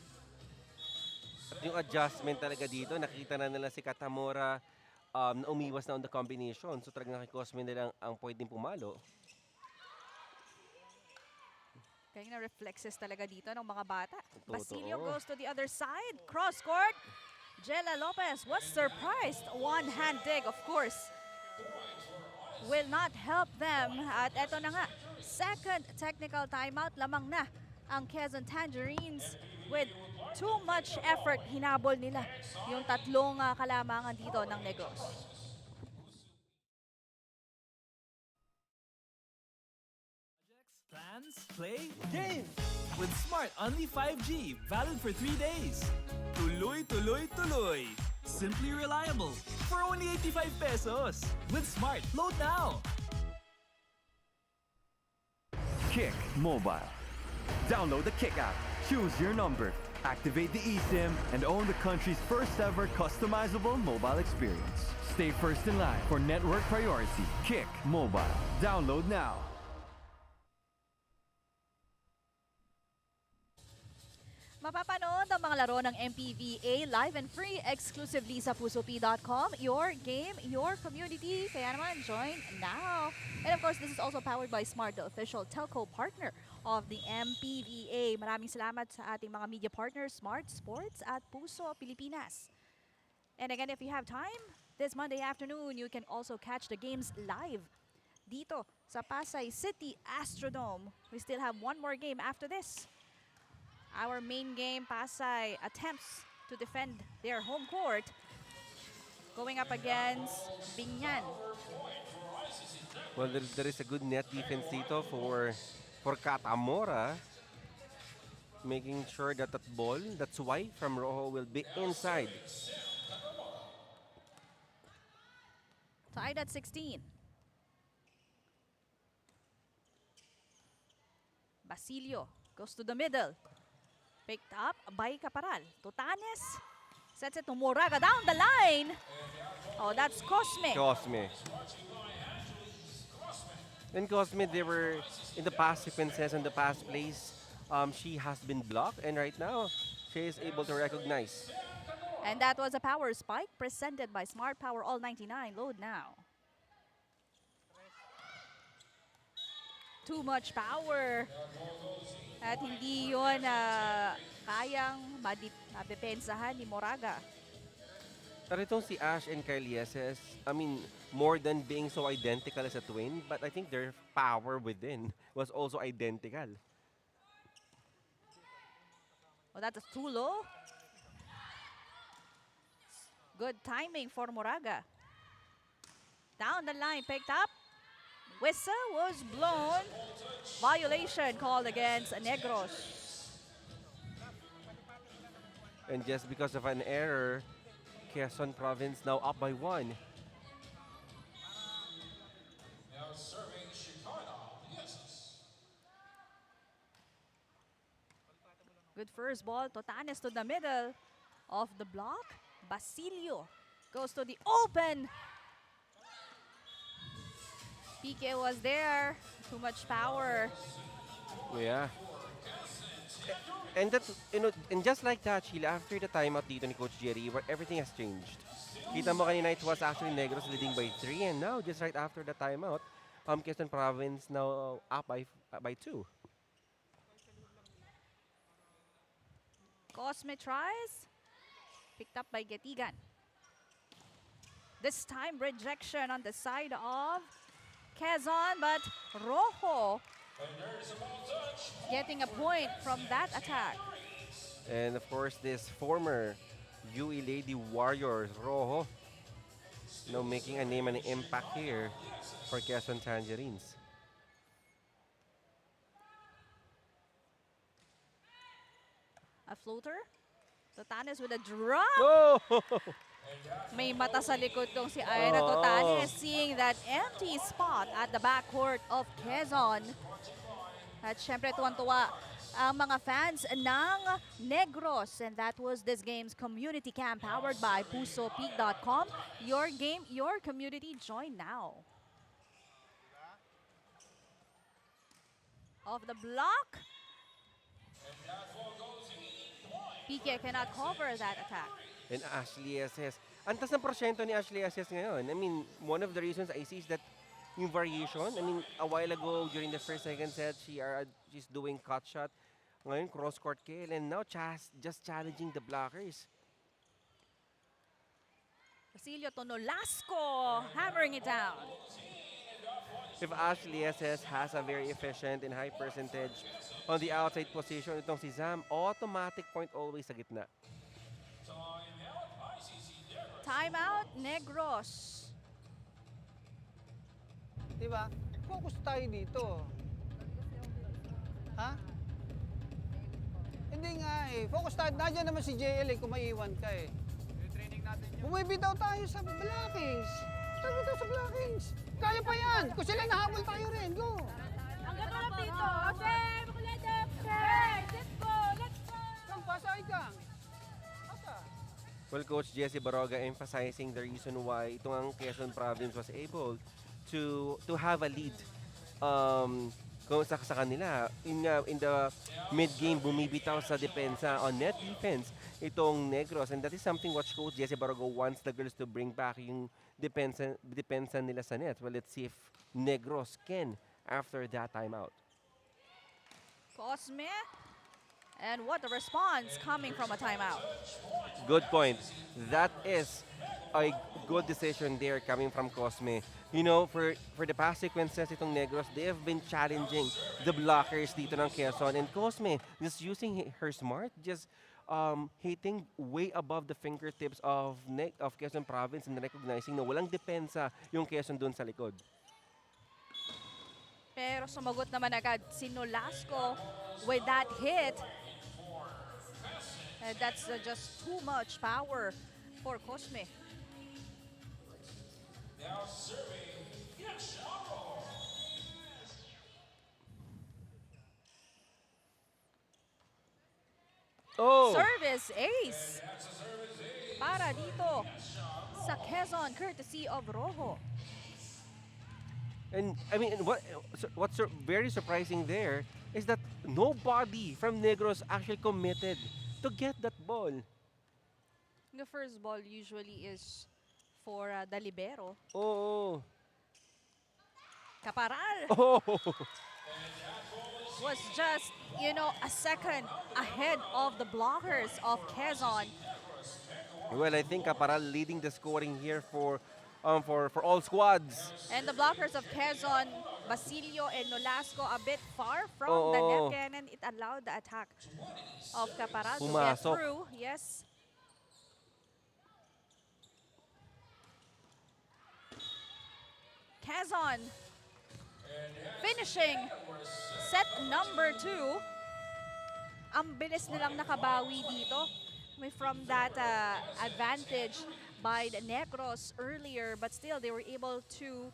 at yung adjustment talaga dito, nakita na nila si Katamora na umiwas na on the combination. So talagang nakikosme nila ang pwedeng pumalo. Kaya na reflexes talaga dito ng mga bata. Totoo. Basilio goes to the other side. Cross court. Jella Lopez was surprised. One-hand dig, of course, will not help them. At eto na nga, second technical timeout. Lamang na ang Quezon Tangerines with too much effort. Hinabol nila yung tatlong kalamangan dito ng Negros. Plans, play, game! With Smart Only 5G, valid for 3 days. Tuloy, tuloy, tuloy! Simply reliable for only 85 pesos. With Smart, load now! Kick Mobile. Download the Kick app, choose your number, activate the eSIM, and own the country's first ever customizable mobile experience. Stay first in line for network priority. Kick Mobile. Download now. Mapapanood ang mga laro ng MPVA live and free exclusively sa pusopi.com. Your game, your community. Kaya naman, join now. And of course, this is also powered by Smart, the official telco partner of the MPVA. Maraming salamat sa ating mga media partners, Smart Sports at Puso Pilipinas. And again, if you have time, this Monday afternoon, you can also catch the games live dito sa Pasay City Astrodome. We still have one more game after this. Our main game, Pasay attempts to defend their home court, going up against Binyan. Well, there is a good net defense dito for Katamora, making sure that that ball, that swipe from Rojo will be inside. Tied at 16. Basilio goes to the middle. Picked up by Caparal. Tutanes sets it to Moraga down the line. Oh, that's Cosme. Cosme. And Cosme, they were in the past sequences and the past plays. She has been blocked, and right now she is able to recognize. And that was a power spike presented by Smart Power All 99. Load now. Too much power. At hindi yun kayang madepensahan ni Moraga. Pero itong si Ash and Carlieses, I mean, more than being so identical as a twin, but I think their power within was also identical. Oh, that's too low. Good timing for Moraga. Down the line, picked up. Whistle was blown. Violation called against Negros. And just because of an error, Quezon Province now up by 1. Good first ball. Totanes to the middle of the block. Basilio Goes to the open. PK was there. Too much power. Yeah. And that, and just like that, Sheila, after the timeout dito ni Coach Jerry, where everything has changed. Kita mo kanina, it was actually Negros leading by 3, and now, just right after the timeout, Quezon Province now up by 2. Cosme tries. Picked up by Getigan. This time, rejection on the side of Quezon, but Rojo getting a point from that attack. And of course, this former UE Lady Warriors, Rojo, making a name and an impact here for Quezon Tangerines. A floater. Totanes with a drop. Oh! May mata sa likod tong si Ira Totanes, seeing that empty spot at the backcourt of Quezon. At syempre tuwan-tuwa ang mga fans ng Negros, and that was this game's community camp powered by pusopeak.com. Your game, your community, join now. Off the block. PK cannot cover that attack. And Ashley SS. Antas ng porsyento ni Ashley SS ngayon. I mean, one of the reasons I see is that yung variation. I mean, a while ago during the first, second set, she's doing cut shot. Ngayon, cross-court kill. And now, just challenging the blockers. Basilio Tonolasco hammering it down. If Ashley SS has a very efficient and high percentage on the outside position, itong si Zam, automatic point always sa gitna. Timeout, Negros. Diba? Focus tayo dito. Ha? Hindi nga eh. Focus tayo. Nandiyan naman si JL eh, kung maiwan ka eh. Bumibitaw tayo sa blockings. Tayo tayo sa blockings. Kaya pa yan. Kung sila nahabol tayo rin. Go. Ang ganda lang dito. Okay, makuladap. Okay, let's go, let's go. Kang pasay kang. Asa? Well, Coach Jesse Baroga emphasizing the reason why itong ang Quezon Province was able to have a lead kung sa kanila. In the mid-game, bumibitaw sa depensa, on net defense, itong Negros. And that is something what Coach Jesse Baroga wants the girls to bring back, yung depensa nila sa net. Well, let's see if Negros can after that timeout. Cosme. And what a response coming from a timeout. Good point. That is a good decision there coming from Cosme. You know, for the past sequences itong Negros, they have been challenging the blockers dito ng Quezon. And Cosme, just using her smart, just hitting way above the fingertips of Quezon Province and recognizing na walang depensa yung Quezon dun sa likod. Pero sumagot naman agad si Nolasco with that hit. And that's just too much power for Cosme. Oh! Service ace para dito sa Quezon, courtesy of Rojo. And I mean, what's very surprising there is that nobody from Negros actually committed to get that ball. The first ball usually is for the libero. Oh. Caparal Oh. was just, a second ahead of the blockers of Quezon. Well, I think Caparal leading the scoring here for all squads. And the blockers of Quezon, Basilio and Nolasco, a bit far from the net cannon. It allowed the attack of Caparal to get Pumasok. through. Yes. Quezon finishing set number 2. Ang bilis nilang nakabawi dito from that advantage by the Negros earlier, but still they were able to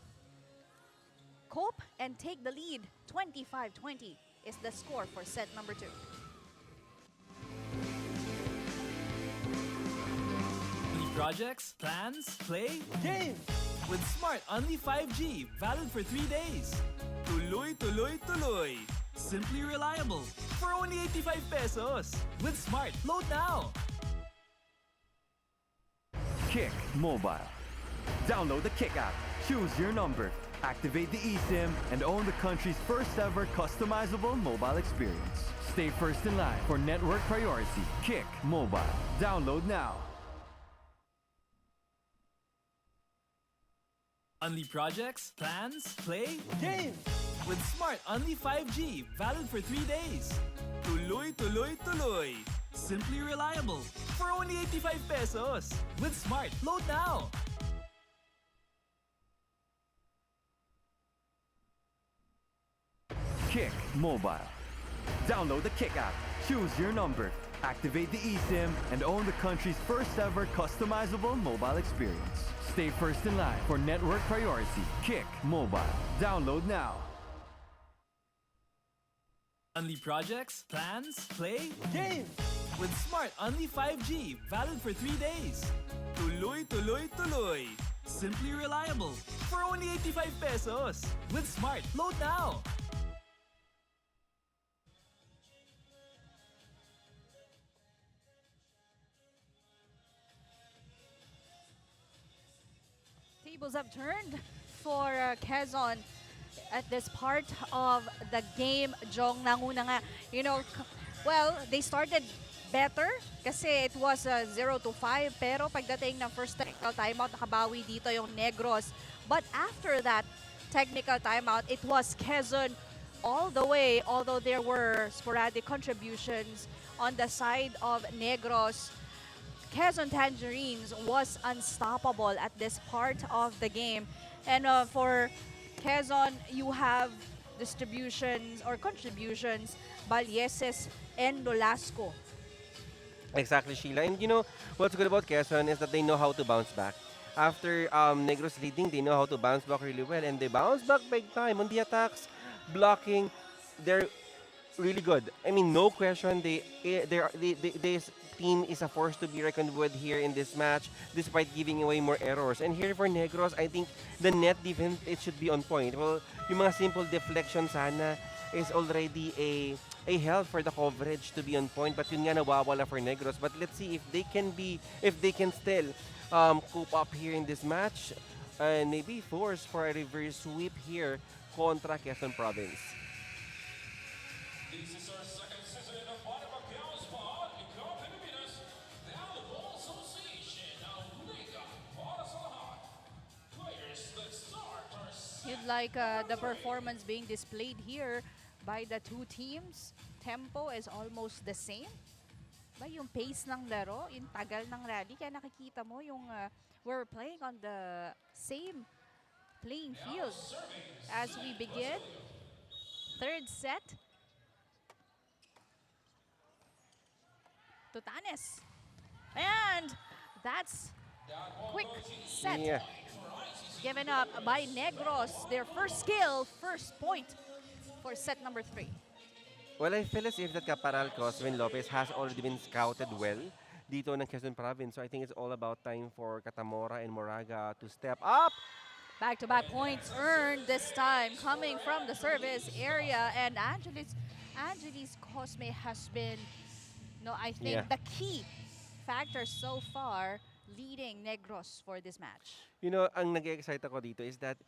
cope and take the lead. 25-20 is the score for set number 2. projects, plans, play, game! With Smart Only 5G, valid for 3 days. Tuloy, tuloy, tuloy. Simply reliable. For only 85 pesos. With Smart, load now. Kick Mobile. Download the Kick app, choose your number, activate the eSIM, and own the country's first ever customizable mobile experience. Stay first in line for network priority. Kick Mobile. Download now. Only projects, plans, play, game! With Smart Only 5G, valid for 3 days. Tuloy, tuloy, tuloy. Simply reliable. For only 85 pesos. With Smart, load now. Kick Mobile. Download the Kick app, choose your number, activate the eSIM, and own the country's first ever customizable mobile experience. Stay first in line for network priority. Kick Mobile. Download now. Only projects, plans, play, game! With Smart Only 5G, valid for 3 days. Tuloy, tuloy, tuloy. Simply reliable. For only 85 pesos. With Smart, load now. Tables have turned for Quezon at this part of the game. Jong, nanguna nga. You know, well, they started better kasi it was 0-5 pero pagdating ng first technical timeout, nakabawi dito yung Negros. But after that technical timeout, it was Quezon all the way, although there were sporadic contributions on the side of Negros. Quezon Tangerines was unstoppable at this part of the game. And for Quezon, you have distributions or contributions, Balyeses and Nolasco. Exactly, Sheila. And you know, what's good about Quezon is that they know how to bounce back. After Negros leading, they know how to bounce back really well. And they bounce back big time on the attacks, blocking. They're really good. I mean, no question. This team is a force to be reckoned with here in this match, despite giving away more errors. And here for Negros, I think the net defense, it should be on point. Well, yung mga simple deflection sana is already a help for the coverage to be on point. But yun nga nawawala for Negros. But let's see if they can still cope up here in this match and maybe force for a reverse sweep here contra Quezon Province. This is our second season of Volleyball Pilipinas Volleyball Association ng Liga para sa lahat. Players, let's start our You'd like the performance being displayed here by the two teams. Tempo is almost the same. Ba yung pace ng laro, yung tagal ng rally, kaya nakikita mo yung we're playing on the same playing field as we begin. Third set. Tutanes. And that's quick set. Yeah. Given up by Negros. Their first skill, first point for set number 3. Well, I feel as if that Caparal Cosmin Lopez has already been scouted well dito ng Quezon Province. So I think it's all about time for Catamora and Moraga to step up. Back-to-back points earned this time coming from the service area. And Angelis Cosme has been, I think, the key factor so far leading Negros for this match. You know, ang nag-excite ako dito is that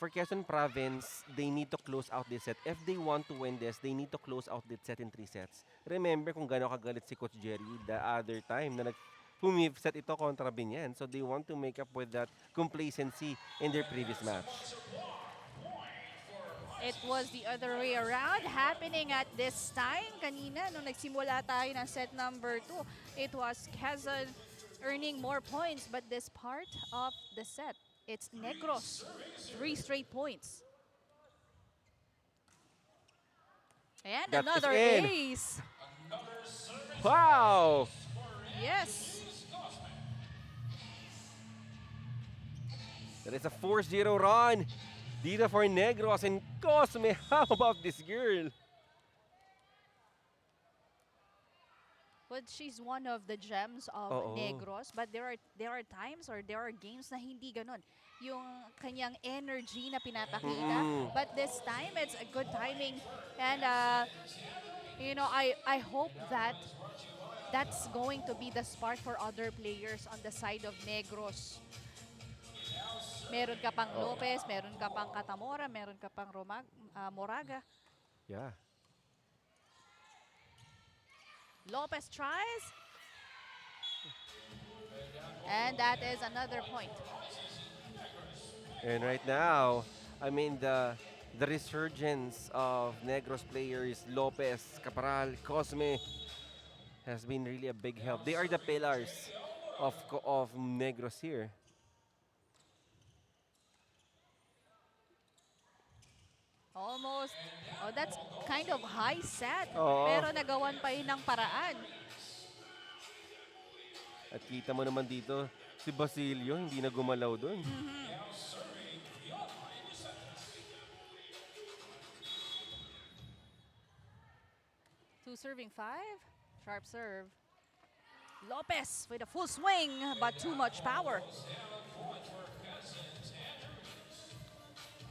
for Quezon Province, they need to close out this set. If they want to win this, they need to close out this set in 3 sets. Remember kung gano'ng kagalit si Coach Jerry the other time na set ito kontra Binyan. So they want to make up with that complacency in their previous match. It was the other way around happening at this time. Kanina, nung nagsimula tayo ng set number 2, it was Quezon earning more points. But this part of the set, it's Negros. 3 straight points. And That another is in. ace. Wow! Yes. That is a 4-0 run. Dito for Negros and Cosme. How about this girl? But she's one of the gems of Oo. Negros. But there are times or there are games na hindi ganun. Yung kanyang energy na pinapakita. Mm-mm. But this time, it's a good timing. And, I hope that that's going to be the spark for other players on the side of Negros. Meron ka pang Lopez, meron ka pang Catamora, meron ka pang Moraga. Yeah. Lopez tries. And that is another point. And right now, I mean, the resurgence of Negros players, Lopez, Caparal, Cosme, has been really a big help. They are the pillars of Negros here. Almost. Oh, that's kind of high set. Oo. Pero nagawan pa yun ng paraan. At kita mo naman dito, si Basilio hindi na gumalaw doon. Two serving 5. Sharp serve. Lopez with a full swing, but too much power.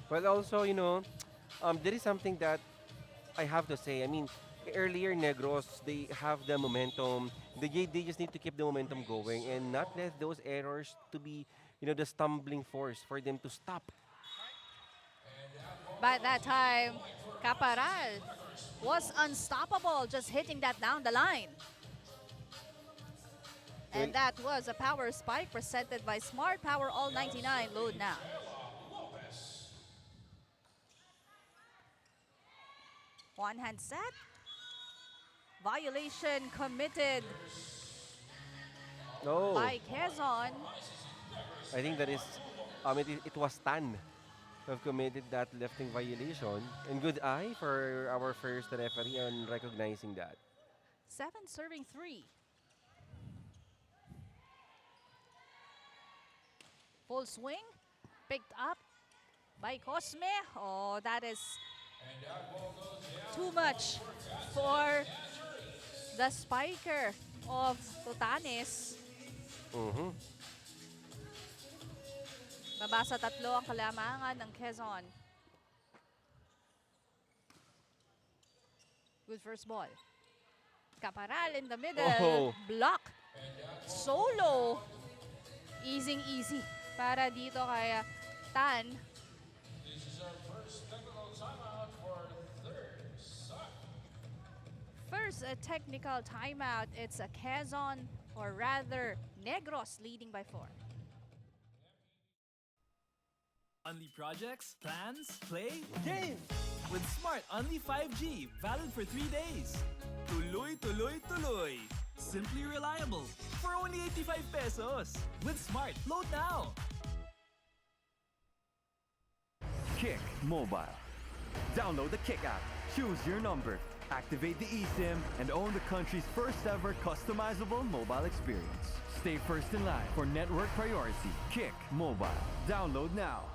Well, also, there is something that I have to say. I mean, earlier Negros, they have the momentum. They just need to keep the momentum going and not let those errors to be, the stumbling force for them to stop. But that time, Caparal was unstoppable, just hitting that down the line. And that was a power spike presented by Smart Power All 99. Load now. One hand set. Violation committed No, by Quezon. I think that is, it was Tan who have committed that lifting violation. And good eye for our first referee on recognizing that. 7 serving 3. Full swing. Picked up by Cosme. Oh, that is too much for the spiker of Tutanes. Mhm. Babasa tatlo ang kalamangan ng Quezon. Good first ball. Caparal in the middle. Oh. Block. Solo. Easy para dito kay Tan. First, a technical timeout. It's a Quezon, or rather, Negros leading by 4. Only projects, plans, play, game! With Smart Only 5G, valid for 3 days. Tuloy, tuloy, tuloy. Simply reliable. For only 85 pesos. With Smart, load now. Kick Mobile. Download the Kick app, choose your number, activate the eSIM, and own the country's first ever customizable mobile experience. Stay first in line for network priority. Kick Mobile. Download now.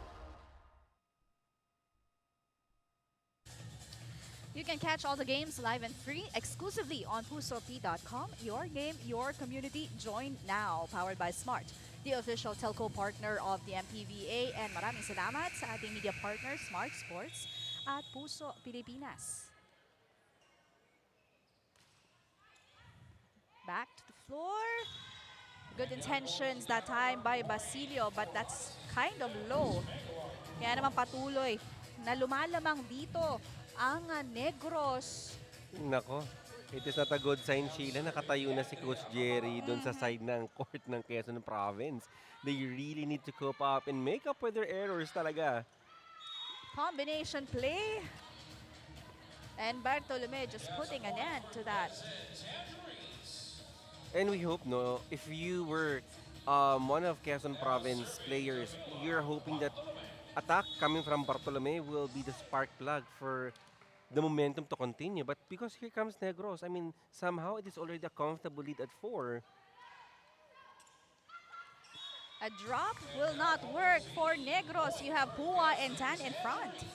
You can catch all the games live and free exclusively on pusop.com. Your game, your community. Join now. Powered by Smart, the official telco partner of the MPVA. And maraming salamat sa ating media partner, Smart Sports at Puso Pilipinas. Back to the floor. Good intentions that time by Basilio, but that's kind of low. Kaya naman patuloy na lumalamang dito ang Negros. Nako, it is not a good sign, Sheila. Nakatayo na si Coach Jerry doon sa side ng court ng Quezon Province. They really need to cope up and make up with their errors talaga. Combination play. And Bartolome just putting an end to that. And we hope, no, if you were one of Quezon Province players, you're hoping that attack coming from Bartolome will be the spark plug for the momentum to continue. But because here comes Negros, I mean, somehow it is already a comfortable lead at 4. A drop will not work for Negros. You have Pua and Tan in front.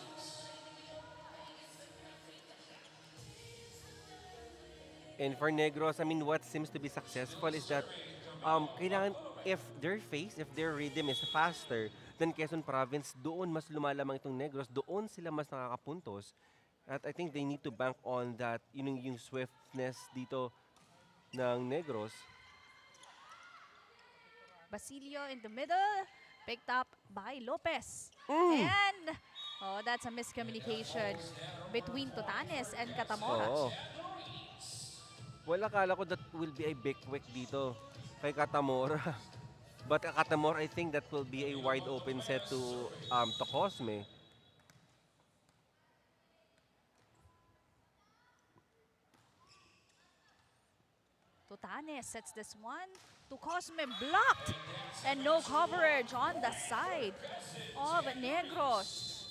And for Negros, I mean, what seems to be successful is that kailangan, if their rhythm is faster than Quezon Province, doon mas lumalamang itong Negros, doon sila mas nakakapuntos. At I think they need to bank on that, yung swiftness dito ng Negros. Basilio in the middle, picked up by Lopez. And, that's a miscommunication between Tutanes and Catamora. Oo. Well, akala ko that will be a big quick dito kay Catamora. But Catamora, I think that will be a wide open set to Cosme. Tutanes sets this one to Cosme, blocked, and no coverage on the side of Negros.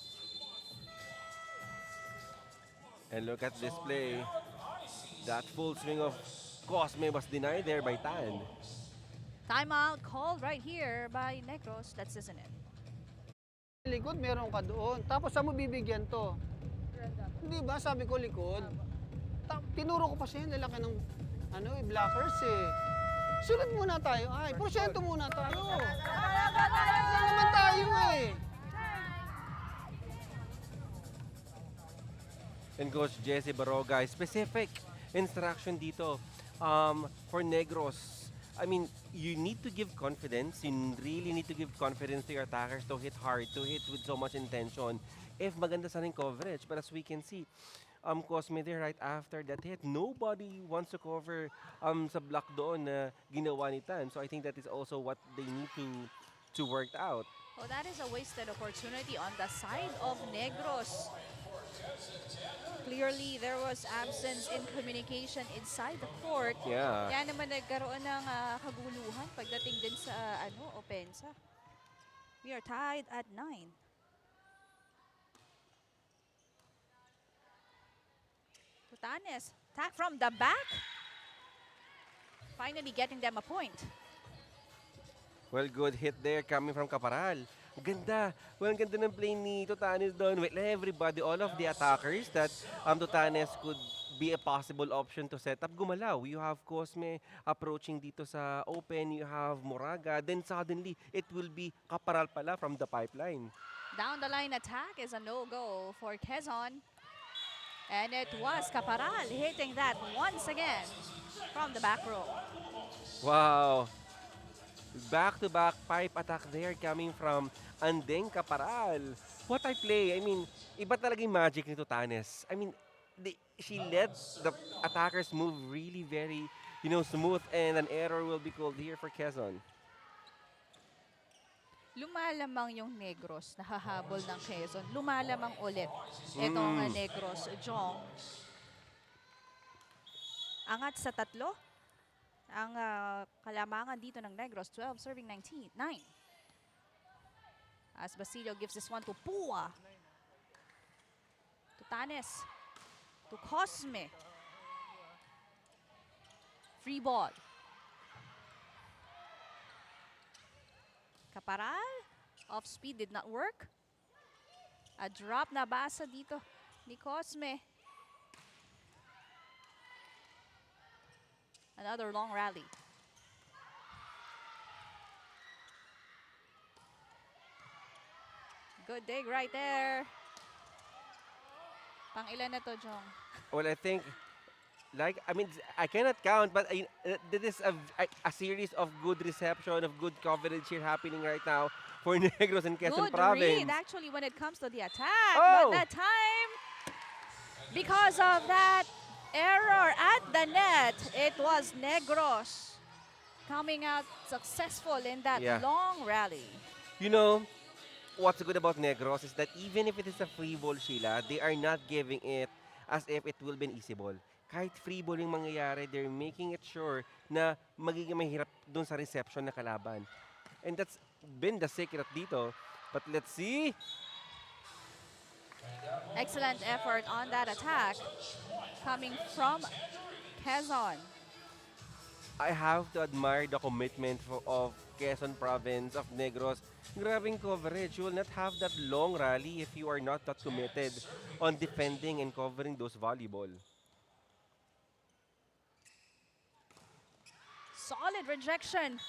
And look at this play. That full swing of Cosme was denied there by Tan. Timeout called right here by Negros. Let's listen in. Likod, meron ka doon. Tapos saan mo bibigyan to? Hindi ba? Sabi ko likod. Tinuro ko pa siya yung lalaki ng blockers eh. Sulat muna tayo. Ay, porsyento muna tayo. Ano naman tayo eh. And Coach Jesse Baroga, specific instruction dito for Negros. I mean, you need to give confidence. You really need to give confidence to your attackers to hit hard, to hit with so much intention. If maganda sana yung coverage, but as we can see, Cosme there right after that hit, nobody wants to cover sa block doon na ginawa ni Tan. So I think that is also what they need to work out. Oh, that is a wasted opportunity on the side of Negros. Clearly, there was absence in communication inside the court. Yeah. Kaya naman nagkaroon ng kaguluhan pagdating din sa opensa. We are tied at 9. Tutanes, attack from the back. Finally getting them a point. Well, good hit there coming from Caparal. Ang ganda. Well, ang ganda ng play ni Tutanes doon. Well, everybody, all of the attackers that Tutanes could be a possible option to set up, gumalaw. You have Cosme approaching dito sa open. You have Moraga. Then suddenly, it will be Caparal pala from the pipeline. Down the line attack is a no-go for Quezon. And it was Caparal hitting that once again from the back row. Wow. Back-to-back pipe attack there coming from Andeng Caparal. What I play, I mean, iba talaga yung magic ni Tutanes. I mean, she let the attackers move really very, smooth, and an error will be called here for Quezon. Lumalamang yung Negros, nahahabol ng Quezon. Lumalamang ulit itong Negros, Jong. Angat sa 3. Ang kalamangan dito ng Negros, 12 serving 9. As Basilio gives this one to Pua. Tutanes to Cosme. Free ball. Caparal, off speed, did not work. A drop na basa dito ni Cosme. Another long rally. Good dig right there. Pang ilan na to, Jong? Well, I think, I cannot count, but this is a series of good reception, of good coverage here happening right now for Negros and Quezon Good Province. read, actually, when it comes to the attack. Oh! But that time, because of that error at the net, it was Negros coming out successful in that Yeah. long rally. You know, what's good about Negros is that even if it is a free ball, Sheila, they are not giving it as if it will be an easy ball. Kahit free ball yung mangyayari, they're making it sure na magiging mahirap dun sa reception na kalaban. And that's been the secret dito. But let's see. Excellent effort on that attack coming from Quezon. I have to admire the commitment of Quezon Province, of Negros. Grabing coverage. You will not have that long rally if you are not that committed on defending and covering those volleyball. solid rejection.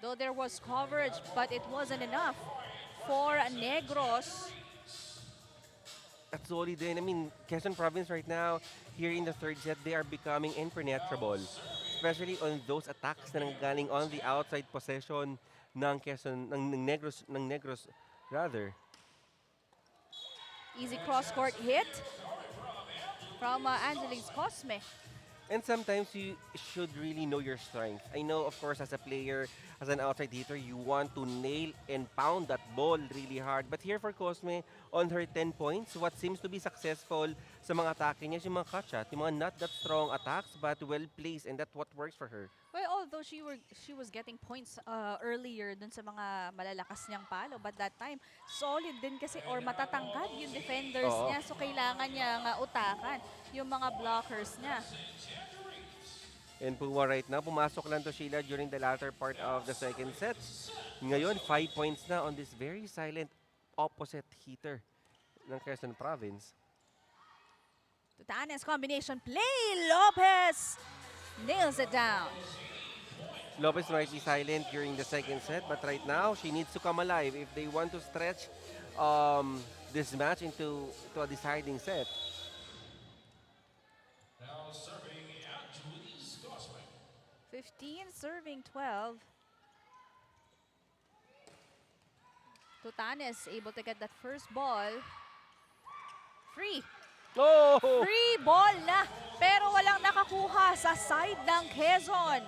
Though there was coverage, but it wasn't enough for Negros. That's solid din. I mean, Quezon Province right now, here in the third set, they are becoming impenetrable. Especially on those attacks na nanggaling on the outside possession ng Quezon, ng Negros rather. Easy cross-court hit from Angeles Cosme. And sometimes you should really know your strength. I know, of course, as a player, as an outside hitter, you want to nail and pound that ball really hard. But here for Cosme, on her 10 points, what seems to be successful sa mga atake niya is yung mga cut shot, yung mga not that strong attacks, but well placed, and that's what works for her. Well, although she was getting points earlier dun sa mga malalakas niyang palo, but that time solid din kasi or matatangkad yung defenders Oo. niya, so kailangan niya nga utakan yung mga blockers niya. And Puma right now, pumasok lang to Sheila during the latter part of the second set. Ngayon, 5 points na on this very silent opposite hitter ng Quezon Province. Tutanes combination play. Lopez nails it down. Lopez might be silent during the second set, but right now, she needs to come alive if they want to stretch this match into a deciding set. Now serving Angeles Cosme. 15 serving 12. Tutanes able to get that first ball. Free. Oh! Free ball na. Pero walang nakakuha sa side ng Quezon.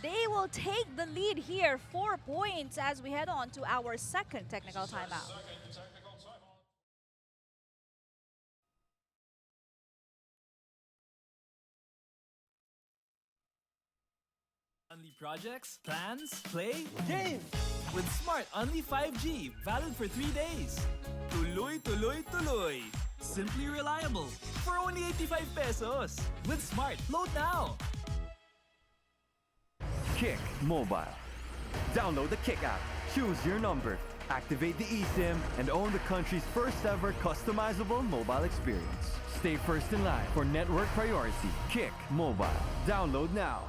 They will take the lead here. 4 points as we head on to our second technical timeout. Only projects, plans, play, game! With Smart Only 5G, valid for 3 days. Tuloy, tuloy, tuloy. Simply reliable. For only 85 pesos. With Smart, load now. Kick Mobile. Download the Kick app, choose your number, activate the eSIM, and own the country's first ever customizable mobile experience. Stay first in line for network priority. Kick Mobile. Download now.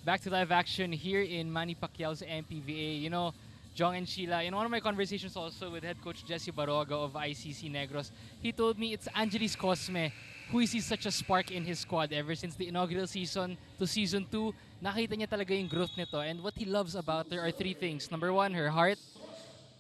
Back to live action here in Manny Pacquiao's MPVA. You know, Jong and Sheila, in one of my conversations also with head coach Jesse Baroga of ICC Negros, he told me it's Angeles Cosme who he sees such a spark in his squad ever since the inaugural season to season 2. Nakita niya talaga yung growth nito, and what he loves about her are 3 things. Number 1, her heart.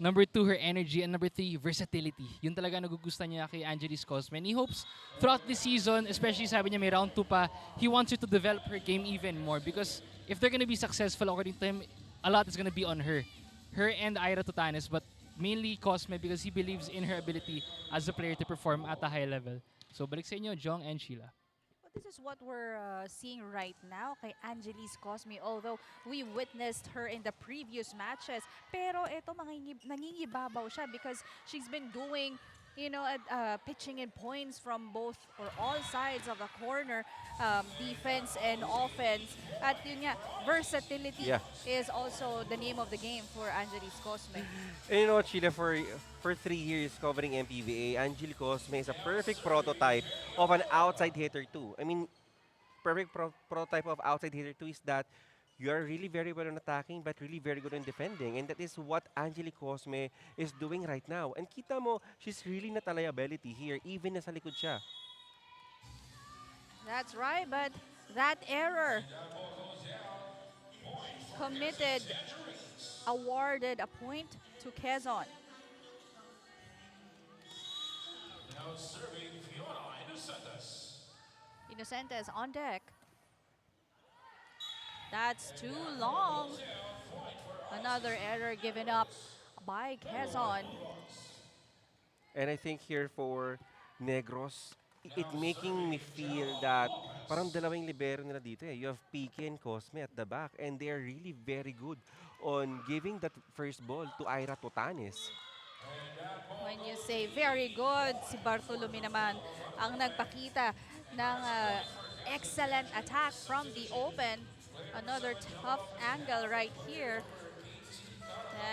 Number 2, her energy. And number 3, versatility. Yun talaga nagugustuhan niya kay Angeles Cosme. And he hopes throughout the season, especially sabi niya may round 2 pa, he wants her to develop her game even more, because if they're gonna be successful according to him, a lot is gonna be on her. Her and Ira Tutanes, but mainly Cosme because he believes in her ability as a player to perform at a high level. So balik sa inyo, Jong and Sheila. Well, this is what we're seeing right now kay Angeles Cosme, although we witnessed her in the previous matches. Pero ito nangingibabaw siya because she's been doing, you know, pitching in points from both or all sides of the corner, defense and offense. At yun nga, versatility is also the name of the game for Angeles Cosme. And you know what, Sheila, for 3 years covering MPVA, Angel Cosme is a perfect prototype of an outside hitter too. I mean, perfect prototype of outside hitter too is that you are really very well on attacking but really very good in defending. And that is what Angelique Cosme is doing right now. And kita mo, she's really not a liability here, even nasa likod siya. That's right, but that error committed awarded a point to Quezon. Now serving Fiona Inocentes. Inocentes on deck. That's too long. Another error given up by Quezon. And I think here for Negros, it making me feel that parang dalawang libero nila dito eh. You have Pique and Cosme at the back, and they are really very good on giving that first ball to Ira Tutanes. When you say very good, si Bartolome naman ang nagpakita ng excellent attack from the open. Another tough angle right here.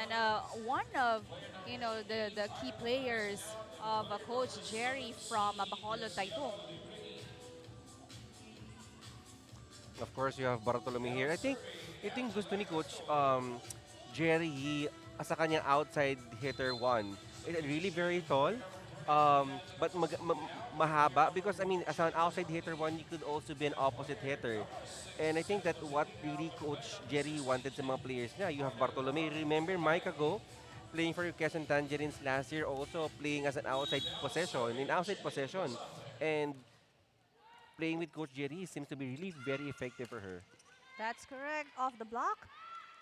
And one of, you know, the key players of Coach Jerry from Bacolod, Taytong. Of course, you have Bartolome here. Ito yung gusto ni Coach Jerry sa kanyang outside hitter one. Really very tall, but mahaba because I mean, as an outside hitter one, you could also be an opposite hitter. And I think that what really Coach Jerry wanted sa mga players niya, you have Bartolome. Remember Mike ago, playing for Quezon Tangerines last year, also playing as an outside possession. And playing with Coach Jerry seems to be really very effective for her. That's correct. Off the block.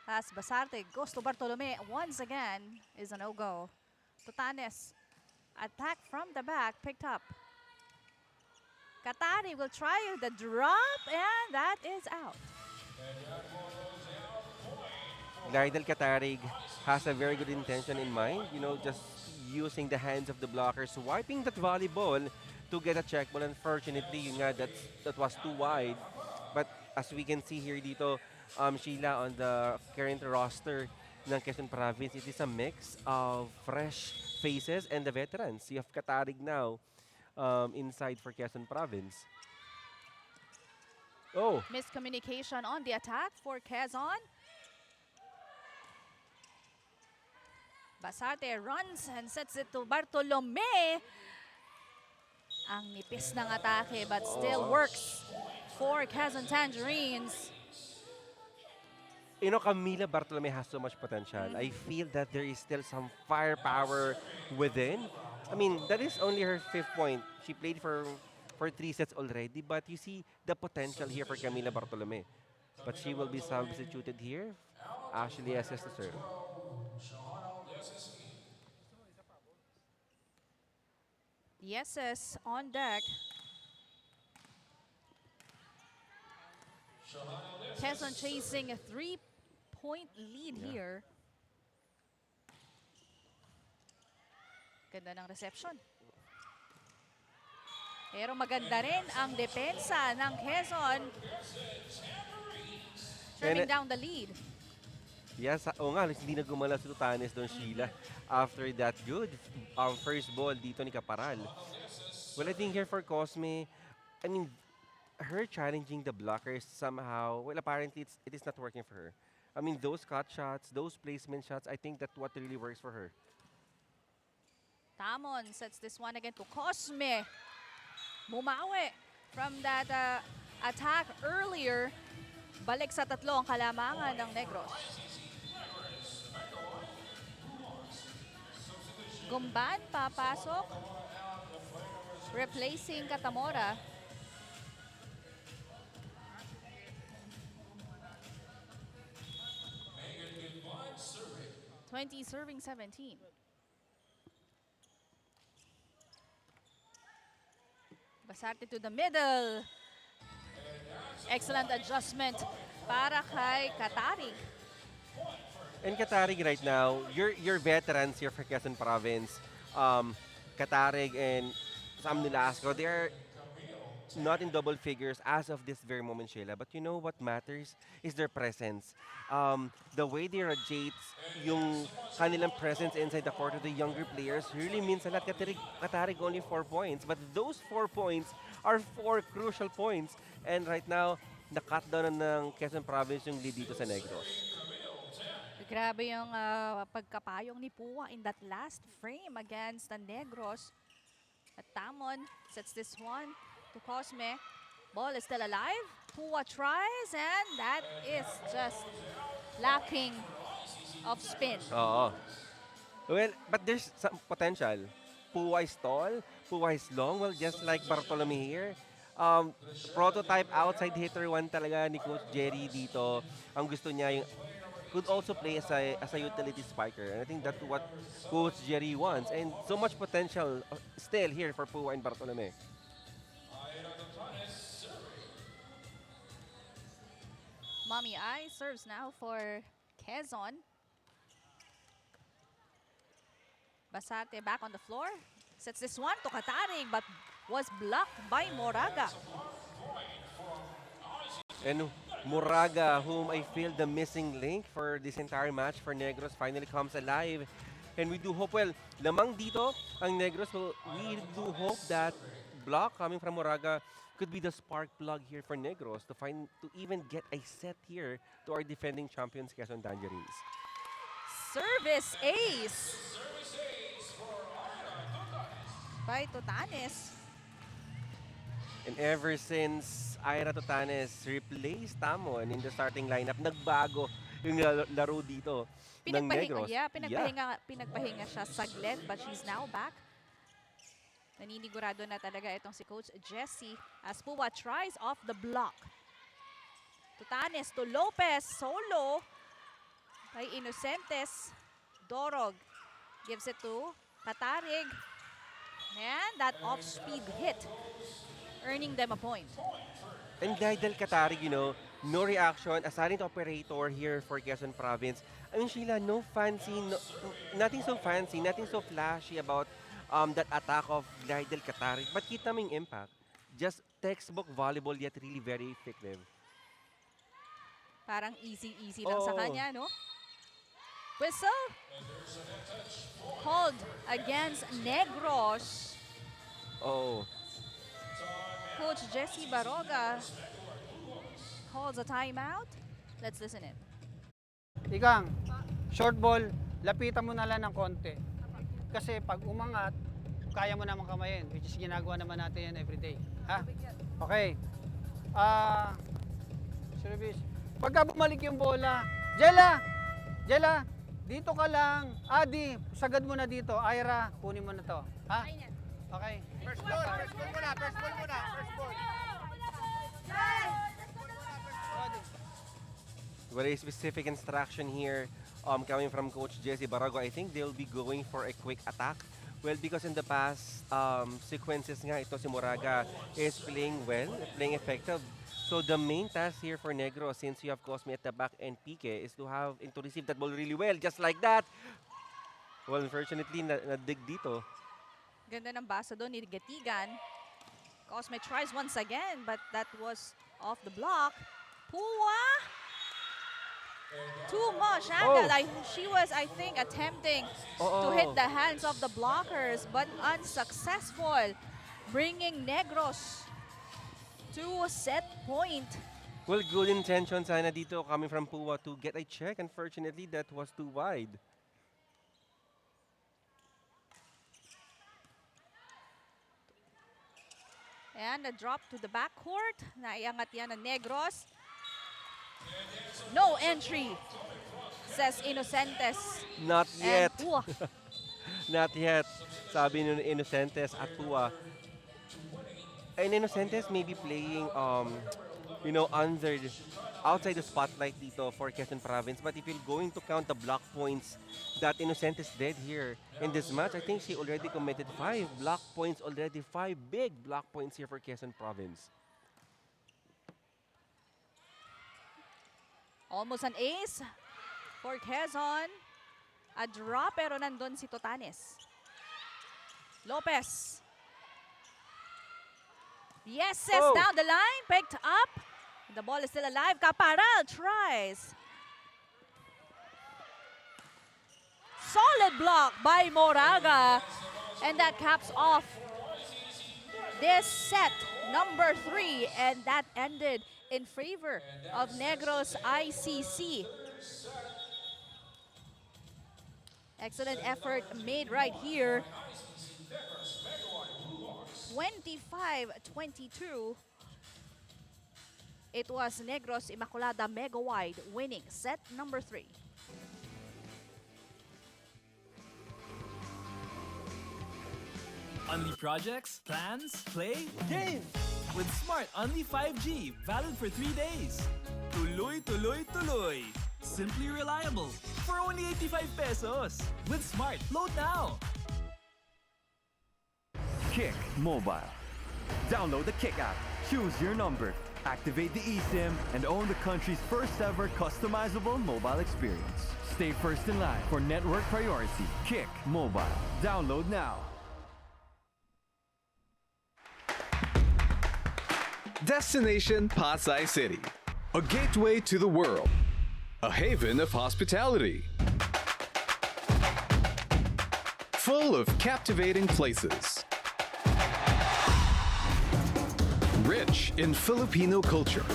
As Basarte goes to Bartolome once again is a no-go. Tutanes. Attack from the back. Picked up. Katari will try the drop and that is out. Lydel Katarig has a very good intention in mind, you know, just using the hands of the blockers, swiping that volleyball to get a check ball. Unfortunately, yun nga, that was too wide. But as we can see here dito, Sheila, on the current roster ng Quezon Province, it is a mix of fresh faces and the veterans. You have Katarig now inside for Quezon Province. Oh, Miscommunication on the attack for Quezon. Basarte runs and sets it to Bartolome. Ang nipis ng atake but still works for Quezon Tangerines. you know, Camila Bartolome has so much potential. I feel that there is still some firepower within. I mean, that is only her fifth point. She played for 3 sets already, but you see the potential here for Camila Bartolome. But she will be substituted here. Ashley assist to serve. Yeses on deck. Quezon chasing a 3-point lead here. Ganda ng reception. Pero maganda rin ang depensa ng Quezon. Trimming down the lead. Yes, oo nga, hindi na gumala si Tutanes doon, Sheila. After that good first ball dito ni Caparal. Well, I think here for Cosme, I mean, her challenging the blockers somehow, well, apparently it is not working for her. I mean, those cut shots, those placement shots, I think that's what really works for her. Tamon sets this one again to Cosme. Bumawi from that attack earlier. Balik sa tatlo ang kalamangan ng Negros. Gumban papasok. Replacing Katamora. Serving 17. Basarte to the middle. Excellent adjustment para kay Katarig. And Katarig right now, your veterans here for Quezon Province, Katarig and Sam Nilasco, they are not in double figures as of this very moment, Sheila. But you know what matters is their presence. The way they radiate yung kanilang presence inside the court of the younger players really means a lot. Katarig only 4 points, but those 4 points are 4 crucial points. And right now, na-cut down ng Quezon Province yung lead dito sa Negros. Grabe yung pagkapayong ni Pua in that last frame against the Negros. At Tamon sets this one to Cosme. Ball is still alive. Pua tries and that is just lacking of spin. Oo. Well, but there's some potential. Pua is tall, Pua is long. Well, just like Bartolome here. Prototype outside hitter one talaga ni Coach Jerry dito. Ang gusto niya yung could also play as a utility spiker. And I think that's what Coach Jerry wants. And so much potential still here for Pua and Bartolome. Mommy I serves now for Quezon. Basarte back on the floor. Sets this one to Katarig but was blocked by Moraga. And Moraga, whom I feel the missing link for this entire match for Negros, finally comes alive. And we do hope, well, lamang dito ang Negros. So we do hope that block coming from Moraga could be the spark plug here for Negros to even get a set here to our defending champions, Quezon Tangerines. Service ace by Tutanes. And ever since Ira Totanes replaced Tamon in the starting lineup, nagbago yung laro dito ng Negros. Pinagpahinga siya saglit, but she's now back. Naninigurado na talaga itong si Coach Jessie as Puwa tries off the block. Tutanes to Lopez, solo by Inocentes. Dorog gives it to Katarig. And that off-speed hit, earning them a point. And dahil Katarig, no reaction as silent operator here for Quezon Province. I mean, Sheila, nothing so fancy, nothing so flashy about that attack of Glidel Katarig. But kita mo yung impact. Just textbook volleyball, yet really very effective. Parang easy lang sa kanya, no? Whistle called against Negros. Oh. Coach Jessie Baroga calls a timeout. Let's listen in. Ikang, short ball, lapitan mo na lang ng konti. Kasi pag umangat, kaya mo naman kamayin, which is ginagawa naman natin yan everyday. Ha? Okay. Service. Pagka bumalik yung bola, Jella, dito ka lang. Adi, sagad mo na dito. Ira, kunin mo na to. Ha? Okay. First ball muna. Very specific instruction here coming from Coach Jessie Barago. I think they'll be going for a quick attack. Well, because in the past sequences nga, ito si Moraga is playing well, playing effective. So the main task here for Negros, since you have Cosme at the back and Pique, is to receive that ball really well, just like that. Well, unfortunately, na-dig dito. Ganda ng basa doon ni Gatigan. Cosme tries once again, but that was off the block. Puwa! Too much angle. She was, I think, attempting to hit the hands of the blockers, but unsuccessful. Bringing Negros to a set point. Well, good intention sana dito coming from Puwa to get a check. Unfortunately, that was too wide. And a drop to the backcourt. Naiangat yan ng Negros. No entry, says Inocentes. Not yet. And Puwa. Not yet. Sabi ni Inocentes at Puwa. And Inocentes may be playing, outside the spotlight dito for Quezon Province. But if you're going to count the block points that Inocentes did here in this match, I think she already committed 5 block points already. 5 big block points here for Quezon Province. Almost an ace for Quezon. A drop pero nandun si Totanes. Lopez. Yes, down the line, picked up. The ball is still alive. Caparal tries. Solid block by Moraga. And that caps off this set number 3. And that ended in favor of Negros ICC. Excellent effort made right here. 25-22. It was Negros Immaculada Mega Wide winning set number 3. Only projects, plans, play, game! With Smart Only 5G, valid for 3 days. Tuloy, tuloy, tuloy. Simply reliable. For only 85 pesos. With Smart, load now. Kick Mobile. Download the Kick app, choose your number, activate the eSIM, and own the country's first ever customizable mobile experience. Stay first in line for network priority. Kick Mobile. Download now. Destination Pasay City. A gateway to the world. A haven of hospitality. full of captivating places. Rich in Filipino culture.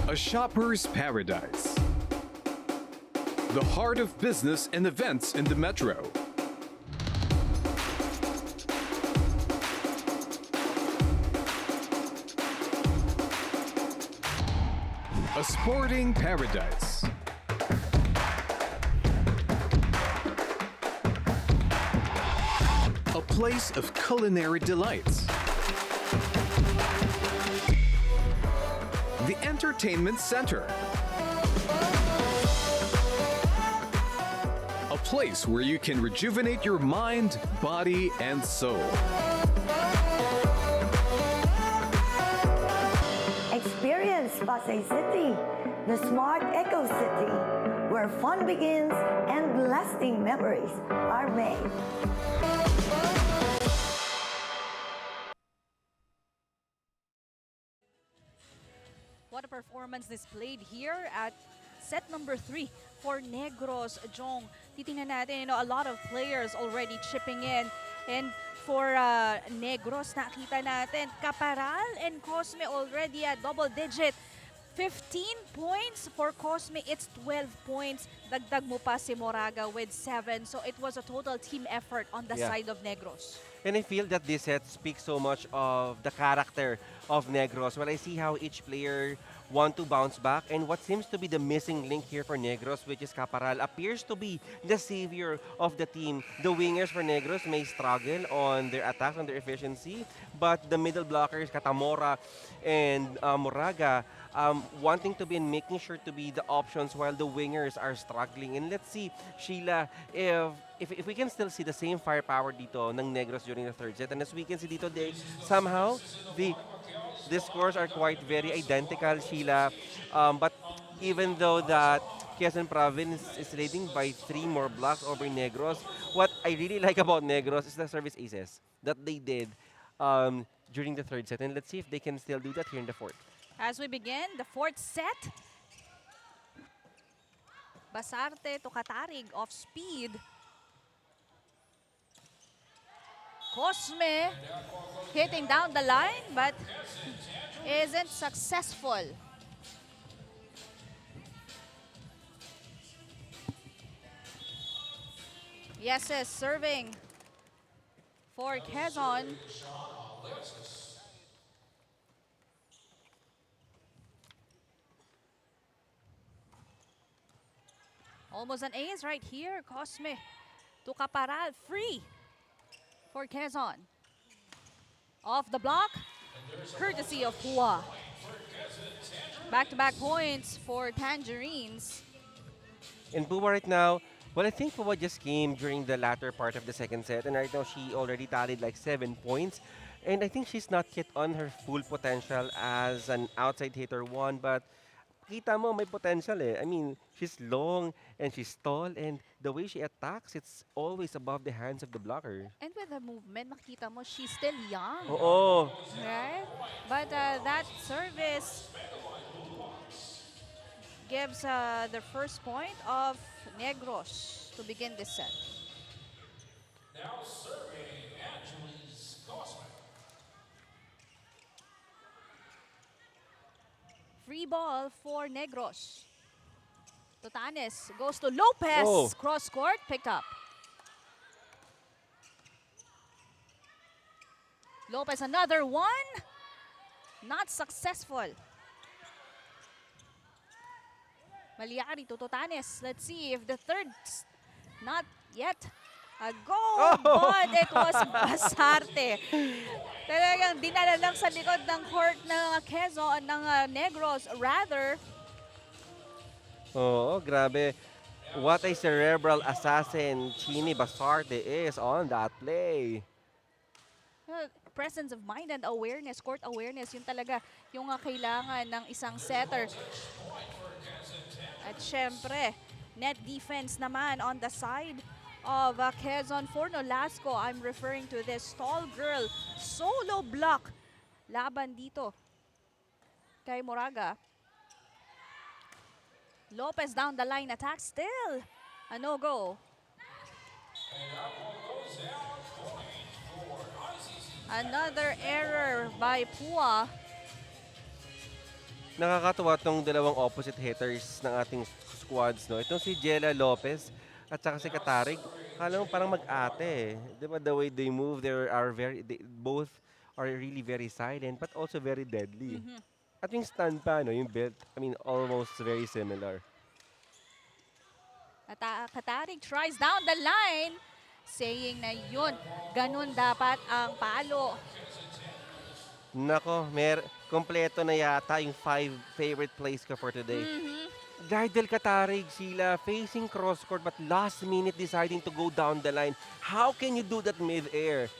A shopper's paradise. The heart of business and events in the metro. A sporting paradise. A place of culinary delights. The entertainment center. A place where you can rejuvenate your mind, body, and soul. Experience Pasay City, the smart eco city, where fun begins and lasting memories are made. What a performance displayed here at set number 3 for Negros. Jong, titingnan natin, a lot of players already chipping in. And for Negros, nakita natin, Caparal and Cosme already at double digit. 15 points for Cosme, it's 12 points. Dagdag mo pa si Moraga with 7. So it was a total team effort on the side of Negros. And I feel that this set speaks so much of the character of Negros. Well, I see how each player want to bounce back, and what seems to be the missing link here for Negros, which is Caparal, appears to be the savior of the team. The wingers for Negros may struggle on their attacks, on their efficiency, but the middle blockers, Katamora and Moraga, wanting to be and making sure to be the options while the wingers are struggling. And let's see, Sheila, if we can still see the same firepower dito ng Negros during the third set. And as we can see dito, somehow the scores are quite very identical, Sheila. But even though that Quezon Province is leading by 3 more blocks over Negros, what I really like about Negros is the service aces that they did during the third set. And let's see if they can still do that here in the fourth. As we begin the fourth set, Basarte to Katarig off speed. Cosme hitting down the line but isn't successful. Yes, serving for Quezon. Almost an ace right here. Cosme to Caparal. Free for Quezon. Off the block. Courtesy of Hua. Back-to-back points for Tangerines. In Pua right now, well, I think Pua just came during the latter part of the second set, and right now she already tallied like 7 points. And I think she's not yet on her full potential as an outside hitter one, but kita mo may potential eh. I mean, she's long and she's tall, and the way she attacks, it's always above the hands of the blocker. And with the movement, makita mo she's still young. Oo. Right? But that service gives the first point of Negros to begin this set. Now serving Angeles Cosme. Free ball for Negros. Totanes goes to Lopez. Oh. Cross court, picked up. Lopez, another one. Not successful. Maliari to Totanes. Let's see if the third, not yet. A goal, but it was Basarte. Talagang dinala lang sa likod ng court ng Quezon, ng Negros. Rather, Oo, grabe. What a cerebral assassin Chini Basarte is on that play. presence of mind and awareness, court awareness, yun talaga yung kailangan ng isang setter. At syempre, net defense naman on the side of Quezon for Nolasco. I'm referring to this tall girl. Solo block. Laban dito kay Moraga. Lopez down the line attack still. A no-go. Another error by Pua. Nakakatuwa tong dalawang opposite hitters ng ating squads, no? Itong si Jella Lopez at saka si Katarig, kala mo parang mag-ate. Di ba, the way they move, both are really very silent but also very deadly. At yung stand pa, no? Yung belt, I mean, almost very similar. Katarig tries down the line, saying na yun, ganun dapat ang palo. Nako, kompleto na yata yung 5 favorite plays ko for today. Gardel Katarig, Sheila, facing cross court but last minute deciding to go down the line. How can you do that mid-air?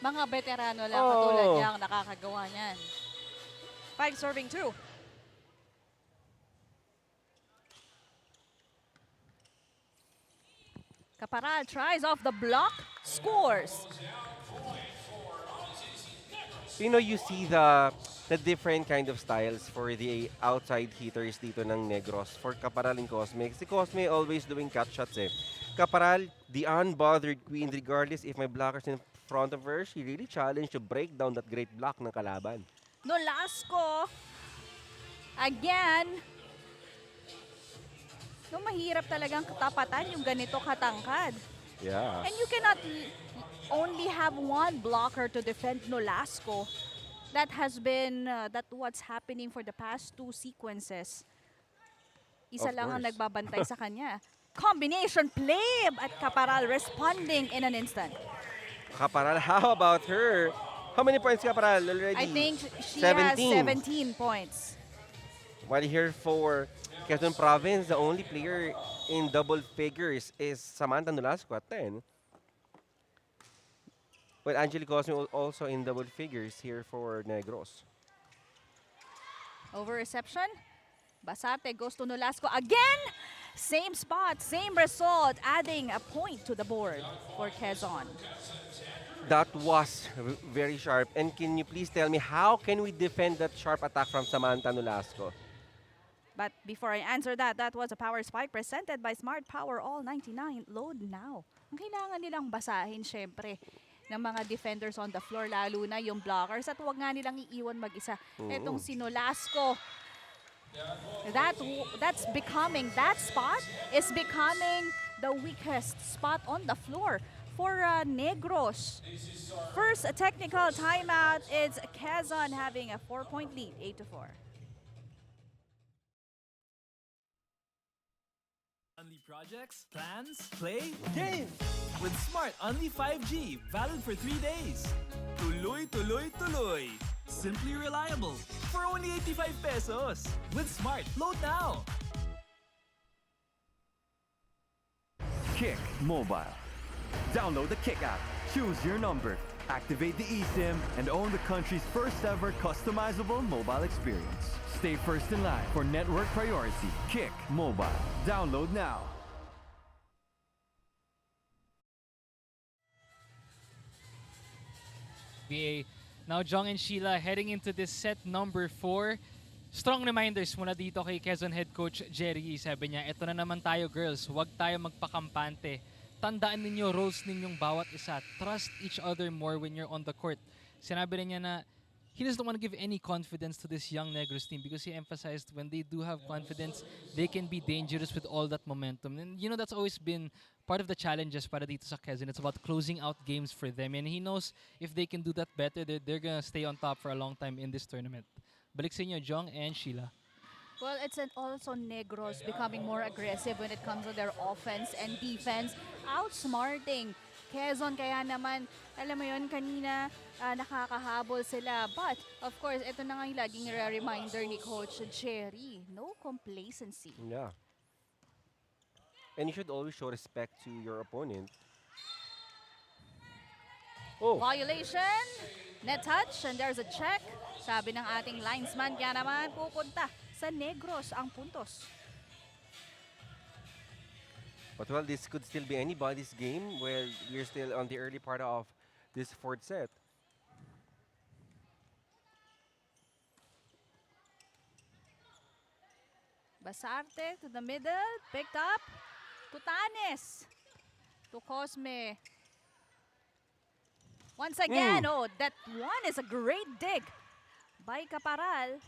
Mga veterano lang katulad niya ang nakakagawa niyan. 5 serving 2. Caparal tries off the block, scores. You know, you see the different kind of styles for the outside hitters dito ng Negros. For Caparal and Cosme. Si Cosme always doing cut shots eh. Caparal, the unbothered queen, regardless if my blocker's in front of her, she really challenged to break down that great block ng kalaban. Nolasco, again. No, mahirap talagang tapatan yung ganito katangkad. Yeah. And you cannot only have one blocker to defend Nolasco. That has been what's happening for the past 2 sequences. Isa Of lang ang course. nagbabantay sa kanya. Combination play at Caparal responding in an instant. Caparal, how about her? How many points Caparal already? I think she has 17 points. While here for Quezon Province, the only player in double figures is Samantha Nolasco at 10. But Angelique Cosme also in double figures here for Negros. Over reception. Basarte goes to Nolasco again. Same spot, same result, adding a point to the board for Quezon. That was very sharp. And can you please tell me, how can we defend that sharp attack from Samantha Nolasco? But before I answer that, that was a power spike presented by Smart Power All 99. Load now. Ang kailangan nilang basahin, syempre, ng mga defenders on the floor, lalo na yung blockers. At huwag nga nilang iiwan mag-isa. Etong si Nolasco, that spot is becoming the weakest spot on the floor for Negros. First technical timeout, it's Quezon having a 4-point lead, 8-4. Only projects, plans, play, game! With Smart Only 5G, valid for 3 days. Tuloy, tuloy, tuloy. Simply reliable. For only 85 pesos. With Smart, load now! Kick Mobile. Download the Kick app, choose your number, activate the eSIM, and own the country's first ever customizable mobile experience. Stay first in line for network priority. Kick Mobile. Download now. MPVA. Now, Jong and Sheila heading into this set number 4. Strong reminders mula dito kay Quezon Head Coach Jerry. Sabi niya, eto na naman tayo girls, huwag tayo magpakampante. Tandaan ninyo roles ninyong bawat isa. Trust each other more when you're on the court. Sinabi rin niya na he doesn't want to give any confidence to this young Negros team because he emphasized when they do have confidence, they can be dangerous with all that momentum. And you know, that's always been part of the challenges para dito sa Quezon. It's about closing out games for them. And he knows if they can do that better, they're going to stay on top for a long time in this tournament. Balik sa inyo, Jong and Sheila. Well, it's also Negros becoming more aggressive when it comes to their offense and defense. Outsmarting Quezon, kaya naman, alam mo yun, kanina nakakahabol sila. But, of course, ito na nga yung laging reminder ni Coach Jerry. No complacency. Yeah. And you should always show respect to your opponent. Oh, Violation, net touch, and there's a check. Sabi ng ating linesman, kaya naman pupunta sa Negros ang puntos. but well, this could still be anybody's game. Well, we're still on the early part of this fourth set. Basarte to the middle, picked up. Tutanes to Cosme. Once again, oh, that one is a great dig by Caparal.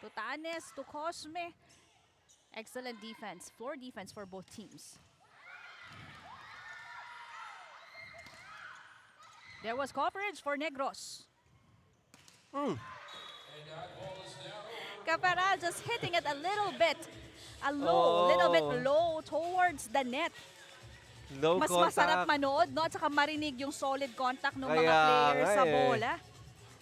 Tutanes to Cosme. Excellent defense, floor defense for both teams. There was coverage for Negros. Caparal just hitting it a little bit low towards the net. Low Mas contact. masarap manood, no? At saka marinig yung solid contact ng mga Kaya players nga sa eh. bola.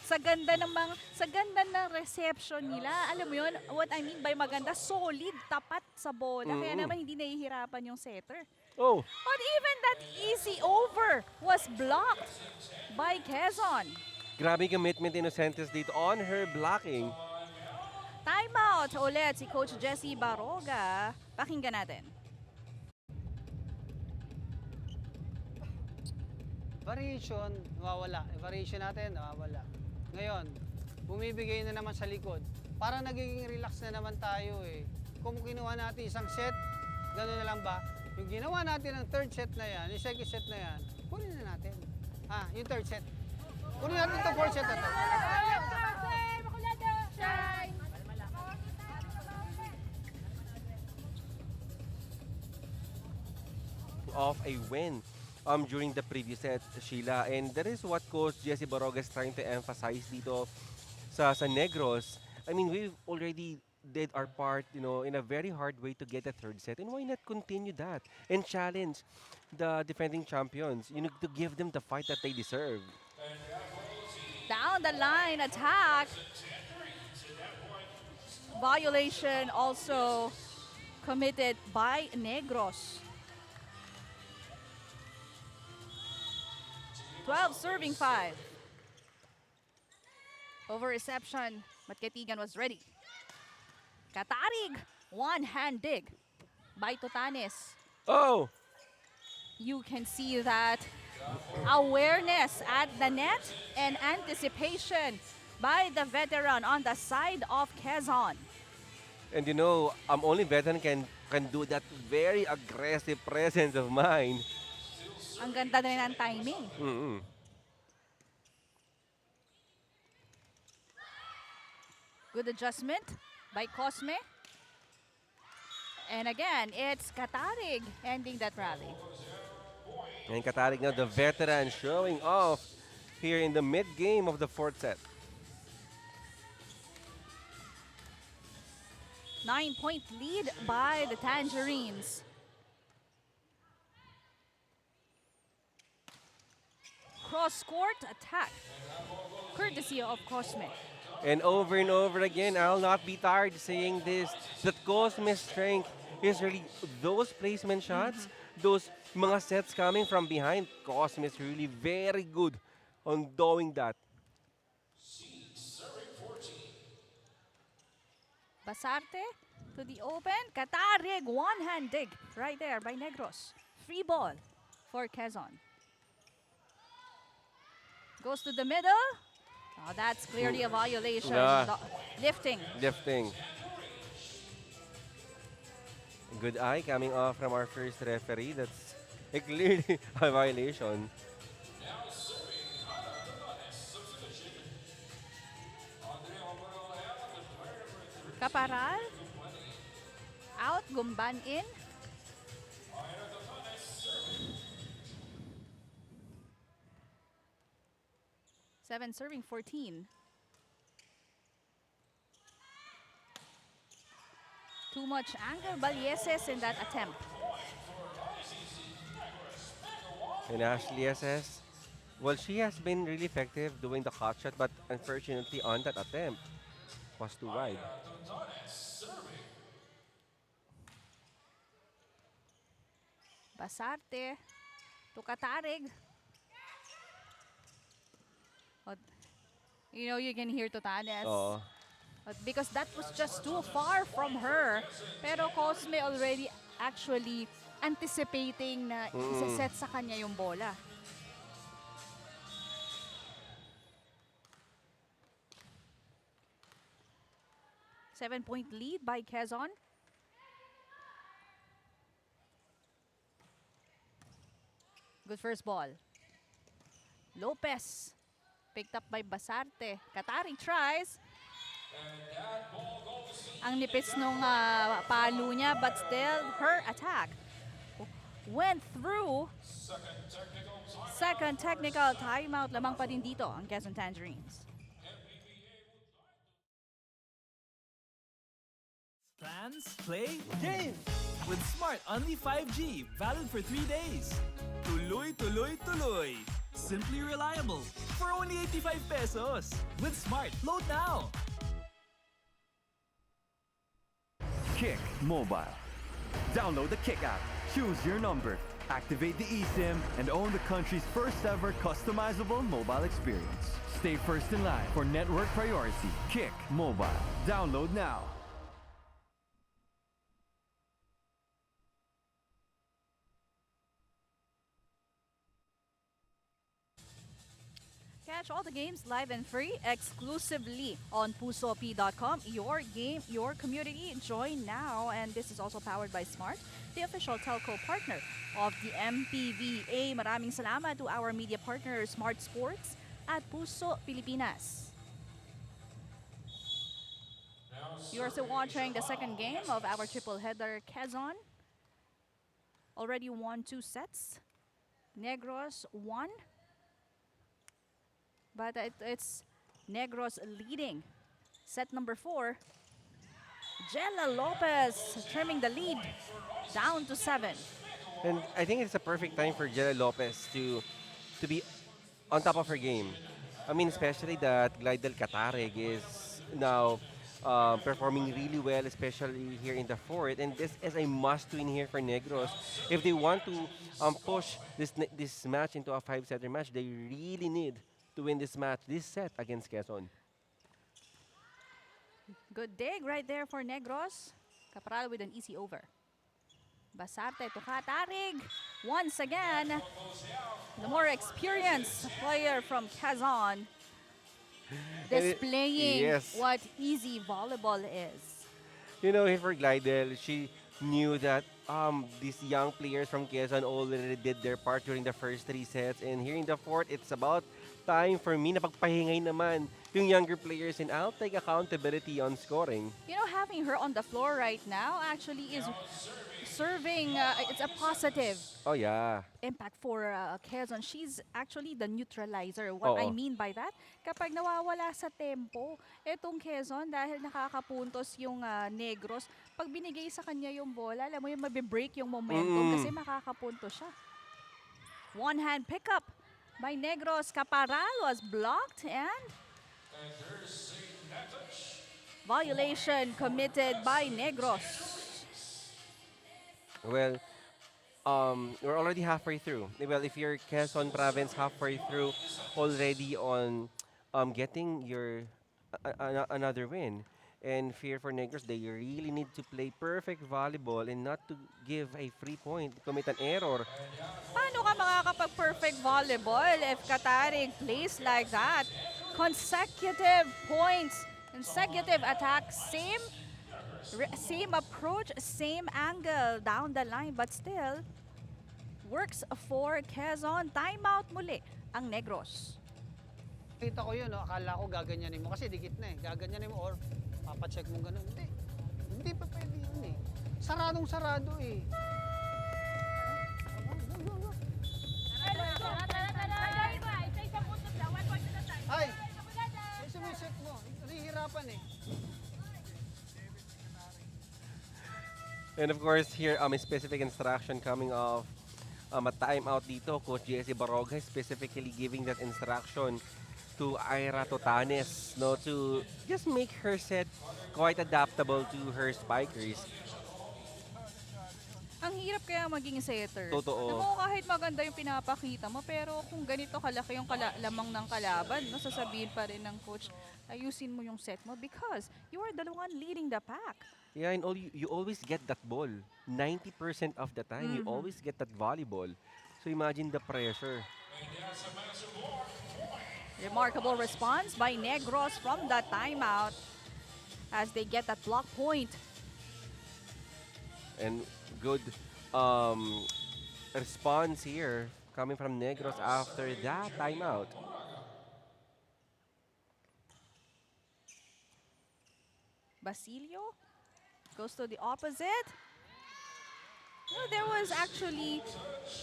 Sa ganda ng reception nila. Alam mo yun, what I mean by maganda, solid, tapat sa bola. Kaya naman hindi nahihirapan yung setter. Oh, But even that easy over was blocked by Quezon. grabe commitment Innocentes dito on her blocking. Timeout ulit si Coach Jessie Baroga. Pakinggan natin. Variation, nawawala. Variation natin, nawawala. Ngayon, bumibigay na naman sa likod. Parang nagiging relax na naman tayo eh. Kung kinuha natin isang set, gano'n na lang ba? Yung ginawa natin ng third set na yan, yung second set na yan, kunin na natin. Yung third set. Kunin natin ito, fourth set na to. Of a win during the previous set, Sheila. And that is what Coach Jessie Baroga is trying to emphasize dito sa Negros. I mean, we've already did our part, in a very hard way to get a third set. And why not continue that and challenge the defending champions, to give them the fight that they deserve. Down the line attack. Violation also committed by Negros. 12 serving 5. Over reception, Matketigan was ready. Katarig, one-hand dig by Tutanes. Oh! You can see that awareness at the net and anticipation by the veteran on the side of Quezon. And only veteran can do that very aggressive presence of mind. Ang ganda na rin ang timing. Mm-mm. Good adjustment by Cosme. And again, it's Katarig ending that rally. And Katarig now, the veteran, showing off here in the mid-game of the fourth set. 9-point lead by the Tangerines. Cross-court attack, courtesy of Cosme. And over again, I'll not be tired saying this, that Cosme's strength is really those placement shots, those mga sets coming from behind. Cosme is really very good on doing that. Basarte to the open. Katarig, one-hand dig right there by Negros. Free ball for Quezon. Goes to the middle. Oh, that's clearly a violation. Yeah. Lifting. Lifting. Good eye coming off from our first referee. That's clearly a violation. Caparal. Out, Gumban in. Seven serving 14. Too much anger, Balyeses in that attempt. And Ashley SS, well, she has been really effective doing the hot shot, but unfortunately on that attempt was too wide. Basarte to Katarig. But, you can hear Tutanes. Oo. But because that was just too far from her. Pero Cosme already actually anticipating na isa-set sa kanya yung bola. 7-point lead by Quezon. Good first ball. Lopez. Picked up by Basarte. Katari tries. Ang nipis nung palo niya, but still, her attack went through. Second technical timeout lamang pa din dito ang Quezon Tangerines. Plans, play, game! With Smart Only 5G, valid for 3 days. Tuloy, tuloy, tuloy. Simply reliable. For only 85 pesos. With Smart, load now. Kick Mobile. Download the Kick app, choose your number, activate the eSIM, and own the country's first ever customizable mobile experience. Stay first in line for network priority. Kick Mobile. Download now. Catch all the games live and free exclusively on pusop.com. Your game, your community. Join now. And this is also powered by Smart, the official telco partner of the MPVA. Maraming salamat to our media partner, Smart Sports at Puso Pilipinas. You are still watching the second game of our triple header. Quezon already won 2 sets. Negros won. But it's Negros leading. Set number 4. Jella Lopez trimming the lead down to 7. And I think it's a perfect time for Jella Lopez to be on top of her game. I mean, especially that Glidel Katarig is now performing really well, especially here in the fourth. And this is a must-win here for Negros. If they want to push this match into a 5-setter match, they really need to win this match, this set against Quezon. Good dig right there for Negros. Capral with an easy over. Basarte to Katarig. Once again, the more experienced player from Quezon displaying yes. what easy volleyball is. You know, here for Glidel, she knew that these young players from Quezon already did their part during the first 3 sets. And here in the fourth, it's about time for me na pagpahingay naman yung younger players, and I'll take accountability on scoring. You know, having her on the floor right now actually is serving, it's a positive Oh, yeah. impact for Quezon. She's actually the neutralizer. What I Oo. mean by that, kapag nawawala sa tempo, etong Quezon, dahil nakakapuntos yung Negros, pag binigay sa kanya yung bola, alam mo yung mabibreak yung momentum kasi makakapuntos siya. One-hand pickup by Negros. Caparal was blocked and violation committed by Negros. Well, we're already halfway through. Well, if you're Quezon Province, halfway through already on getting your another win. And fear for Negros, they really need to play perfect volleyball and not to give a free point, commit an error. Paano ka makakapag-perfect volleyball if Katarig plays like that? Consecutive points, consecutive attacks, same approach, same angle down the line, but still works for Quezon. Timeout muli ang Negros. Kita ko yun, no? Akala ko gaganyanin mo kasi dikit na eh. Gaganyanin mo or papacheck mo ganun. Hindi. Hindi pa pwede yun eh. Saradong sarado eh. Ay! Isa mo yung set mo. Nahihirapan eh. And of course, here a specific instruction coming off a timeout dito. Coach Jesse Baroga specifically giving that instruction to Ira Totanes, no, to just make her set quite adaptable to her spikers. Ang hirap kaya maging setter. Totoo. Naku, kahit maganda yung pinapakita mo, pero kung ganito kalaki yung lamang ng kalaban, sasabihin pa rin ng coach, ayusin mo yung set mo because you are the one leading the pack. Yeah, and you always get that ball. 90% of the time, you always get that volleyball. So imagine the pressure. Remarkable response by Negros from the timeout. as they get that block point. And good response here coming from Negros after that timeout. Basilio goes to the opposite. No, there was actually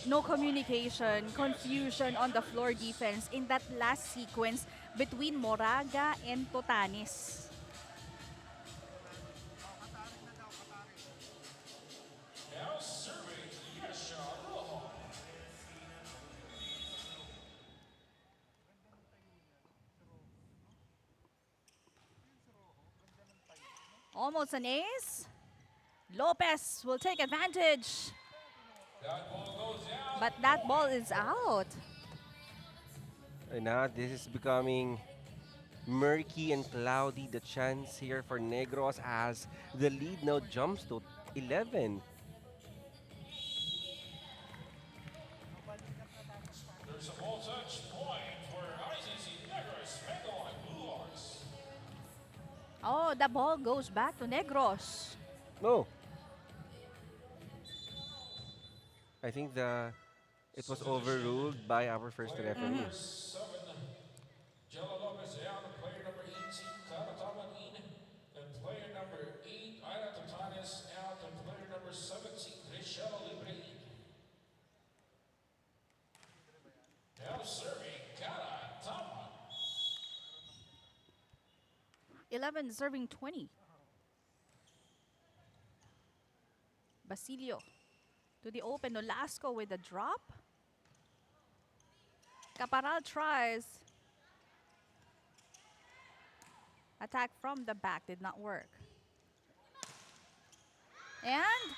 no communication, confusion on the floor defense in that last sequence between Moraga and Totanis. Almost an ace. Lopez will take advantage. But that ball is out. And now this is becoming murky and cloudy. The chance here for Negros as the lead now jumps to 11. There's a ball touch point for ICC Negros Bengal Blue Horse. Oh, the ball goes back to Negros. No. I think it was overruled by our first referee. Jello Lopez out, player number 18, Karataman in, and player number 8, Ira Totanes out, and player number 17, Richelle Libre in. Now serving Karataman. 11 serving 20. Basilio to the open. Nolasco with a drop. Caparal tries. Attack from the back did not work. And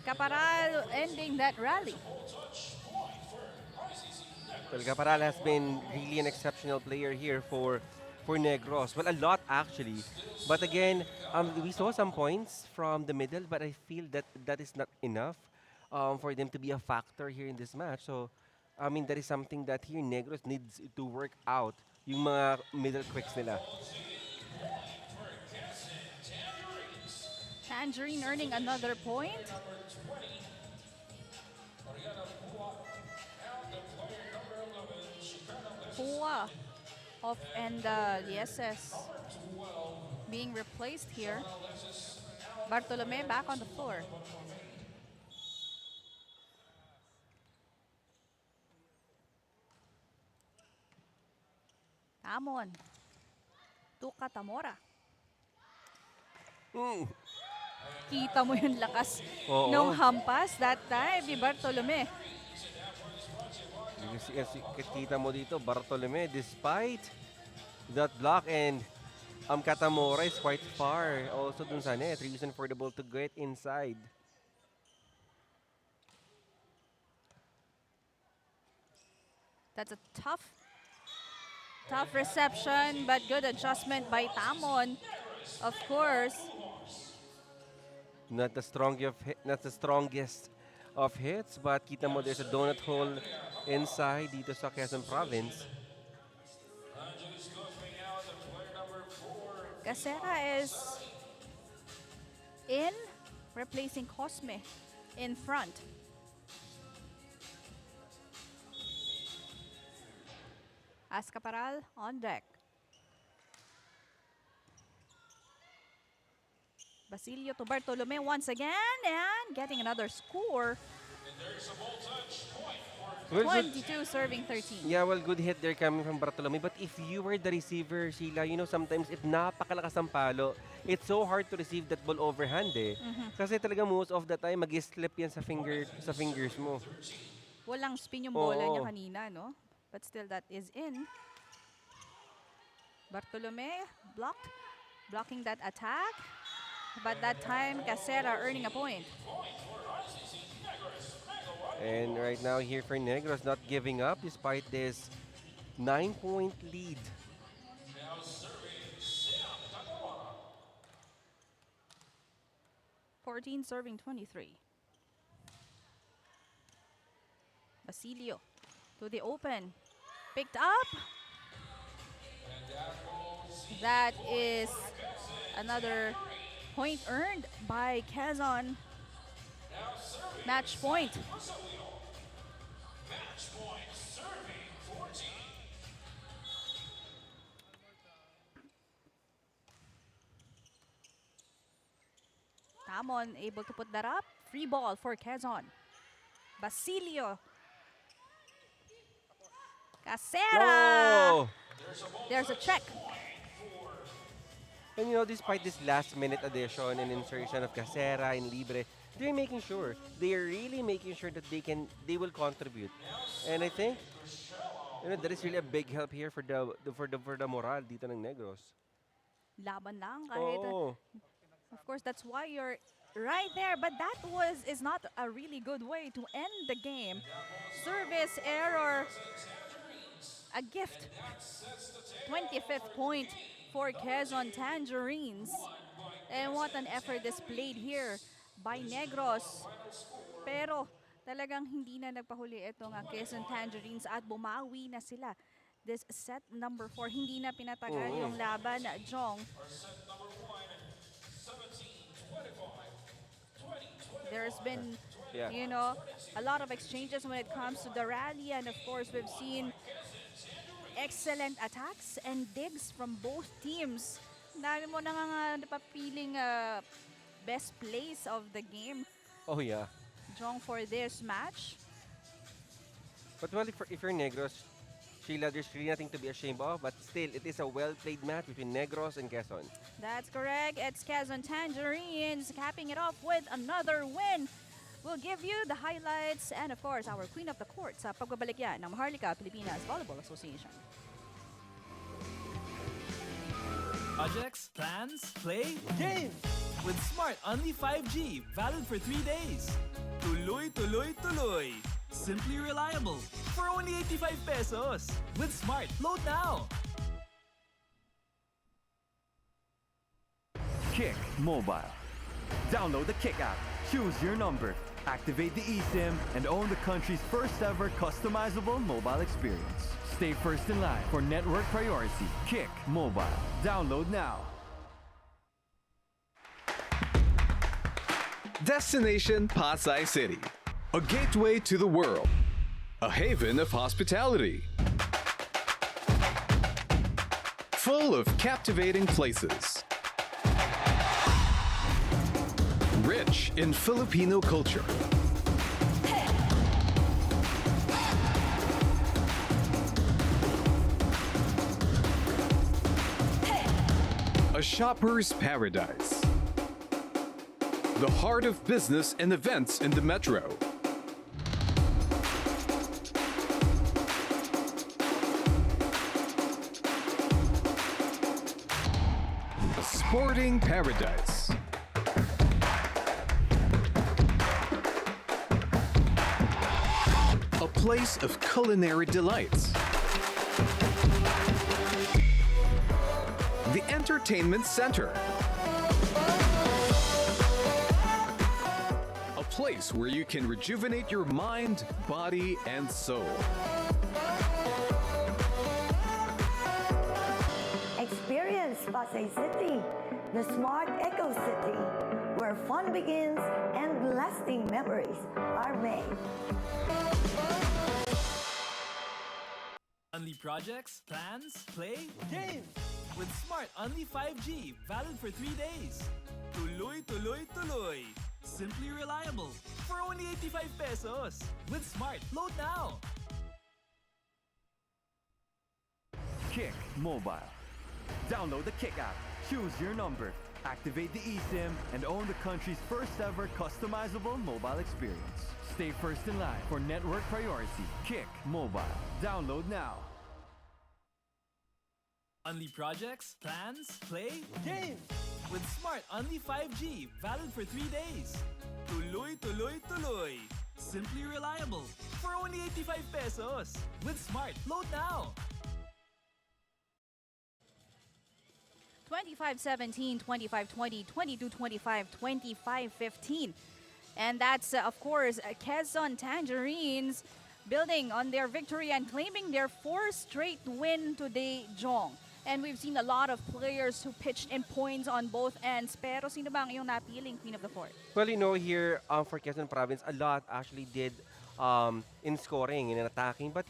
Caparal ending that rally. Well, Caparal has been really an exceptional player here for Negros. Well, a lot actually. But again, we saw some points from the middle, but I feel that that is not enough for them to be a factor here in this match. So, I mean, that is something that here Negros needs to work out yung mga middle quicks nila. Tangerine earning another point. Pua off and the SS being replaced here. Bartolome back on the floor. Amon. Tuka Tamora. Kita mo yung lakas Oo. ng hampas that time ni Bartolome. Kasi kita mo dito, Bartolome, despite that block and Katamora is quite far also dun sa net. Reason for the ball to get inside. That's a tough reception, but good adjustment by Tamon. Of course, Not the strongest of hits, but kita mo there's a donut hole inside dito sa Quezon Province. Casera is in, replacing Cosme in front. Ascaparal on deck. Basilio to Bartolome once again and getting another score. Well, good, 22 serving 13. yeah, well, good hit there coming from Bartolome. But if you were the receiver, Sheila, you know, sometimes if napakalakas ang palo, it's so hard to receive that ball overhand eh. Kasi talaga most of the time, mag-slip yan sa fingers mo. Walang spin yung bola niya Oo. kanina, no? But still that is in. Bartolome blocking that attack. But that time, Casera earning a point. And right now here for Negros, not giving up despite this 9-point lead. Now serving Sam Tagalona. 14 serving 23. Basilio to the open. Picked up. And that goes That is another point earned by Quezon. Match point. Tamon able to put that up. Free ball for Quezon. Basilio. Casera. Oh! There's a check. And despite this last-minute addition and insertion of Casera and Libre, they're making sure. They are really making sure that they will contribute. And I think, that is really a big help here for the moral dito ng Negros. Laban lang kahit Oo. of course that's why you're right there, but that is not a really good way to end the game. Service error. A gift. 25th point for Quezon Tangerines. And what an effort displayed here by Negros. Pero talagang hindi na nagpahuli itong Quezon Tangerines at bumawi na sila. This set number 4, hindi na pinatagal yung laban, Jong. There's been, Yeah. a lot of exchanges when it comes to the rally. And of course, we've seen excellent attacks and digs from both teams. Dami mo na nga napapiling best plays of the game, Oh, yeah. Jong, for this match. But well, if you're Negros, Sheila, there's really nothing to be ashamed of. But still, it is a well-played match between Negros and Quezon. That's correct. It's Quezon Tangerines capping it off with another win. We'll give you the highlights and of course our Queen of the Court sa pagbabalik yan ng Maharlika Pilipinas Volleyball Association. Projects, plans, play, game! With Smart Only 5G, valid for 3 days. Tuloy, tuloy, tuloy. Simply reliable. For only 85 pesos. With Smart, load now. Kick Mobile. Download the Kick app, choose your number, activate the eSIM, and own the country's first ever customizable mobile experience. Stay first in line for network priority. Kick Mobile. Download now. Destination Pasay City. A gateway to the world. A haven of hospitality. Full of captivating places. Rich in Filipino culture. A shopper's paradise. The heart of business and events in the metro. A sporting paradise. A place of culinary delights. The entertainment center. A place where you can rejuvenate your mind, body, and soul. Experience Pasay City, the smart eco city, where fun begins and lasting memories are made. Only projects, plans, play, game! With Smart Only 5G, valid for 3 days. Tuloy, tuloy, tuloy. Simply reliable. For only 85 pesos. With Smart, load now. Kick Mobile. Download the Kick app, choose your number, activate the eSIM, and own the country's first ever customizable mobile experience. Stay first in line for network priority. Kick Mobile. Download now. Only projects, plans, play, game! With Smart Only 5G, valid for 3 days. Tuloy, tuloy, tuloy. Simply reliable. For only 85 pesos. With Smart, load now. 25-17, 25-20, 22-25, 25-15. And that's, of course, Quezon Tangerines building on their victory and claiming their 4th straight win today, Jong. And we've seen a lot of players who pitched in points on both ends. Pero sino ba ang iyong napiling Queen of the Court? Well, here for Quezon Province, a lot actually did in scoring and in attacking. But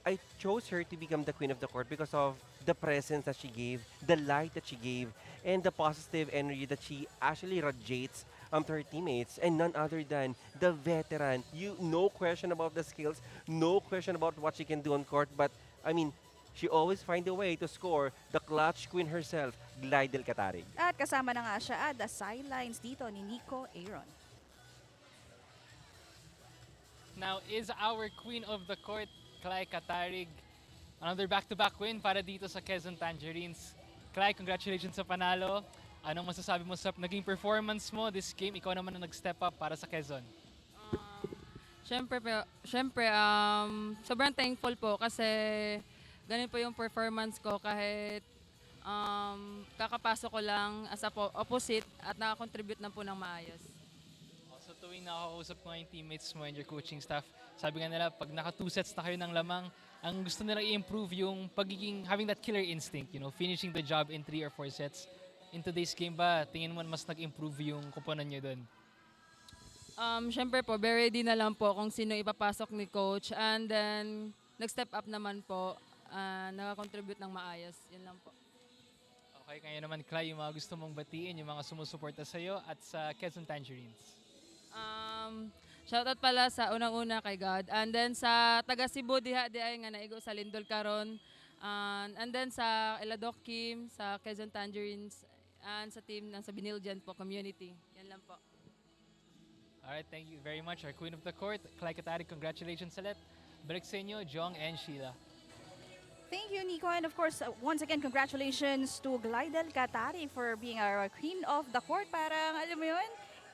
I chose her to become the queen of the court because of the presence that she gave, the light that she gave, and the positive energy that she actually radiates to her teammates, and none other than the veteran. No question about the skills, no question about what she can do on court, but I mean, she always find a way to score. The clutch queen herself, Glidel Katarig. At kasama na nga siya at the sidelines dito ni Nico Aaron. Now is our queen of the court, Clay Katarig. Another back-to-back win para dito sa Quezon Tangerines. Clay, congratulations sa panalo. Anong masasabi mo sa naging performance mo this game? Ikaw naman ang nag-step up para sa Quezon. Siyempre, sobrang thankful po kasi ganun po yung performance ko kahit kakapasok ko lang as a opposite at nakakontribute na po ng maayos. So tuwing nakakausap ko yung teammates mo and your coaching staff, sabi nga nila, pag naka 2 sets na kayo ng lamang, ang gusto nila i-improve yung having that killer instinct, finishing the job in 3 or 4 sets. In today's game ba, tingin mo mas nag-improve yung kuponan nyo doon? Siyempre po, very ready na lang po kung sino ipapasok ni coach and then nag-step up naman po, nakakontribute ng maayos. Yun lang po. Okay, kaya naman Clay, yung mga gusto mong batiin, yung mga sumusuporta sa'yo at sa Quezon Tangerines. Shoutout pala sa unang-una kay God. And then sa taga Cebu diha ay nga naigo sa Lindol karon. And then sa Eladok Kim, sa Quezon Tangerines, and sa team ng sa Biniljan po community. Yan lang po. Alright, thank you very much. Our Queen of the Court, Clay Katarig, congratulations ulit. Balik sa inyo, Jong and Sheila. Thank you, Nico. And of course, once again, congratulations to Glidel Katari for being our Queen of the Court. Parang, alam mo yun,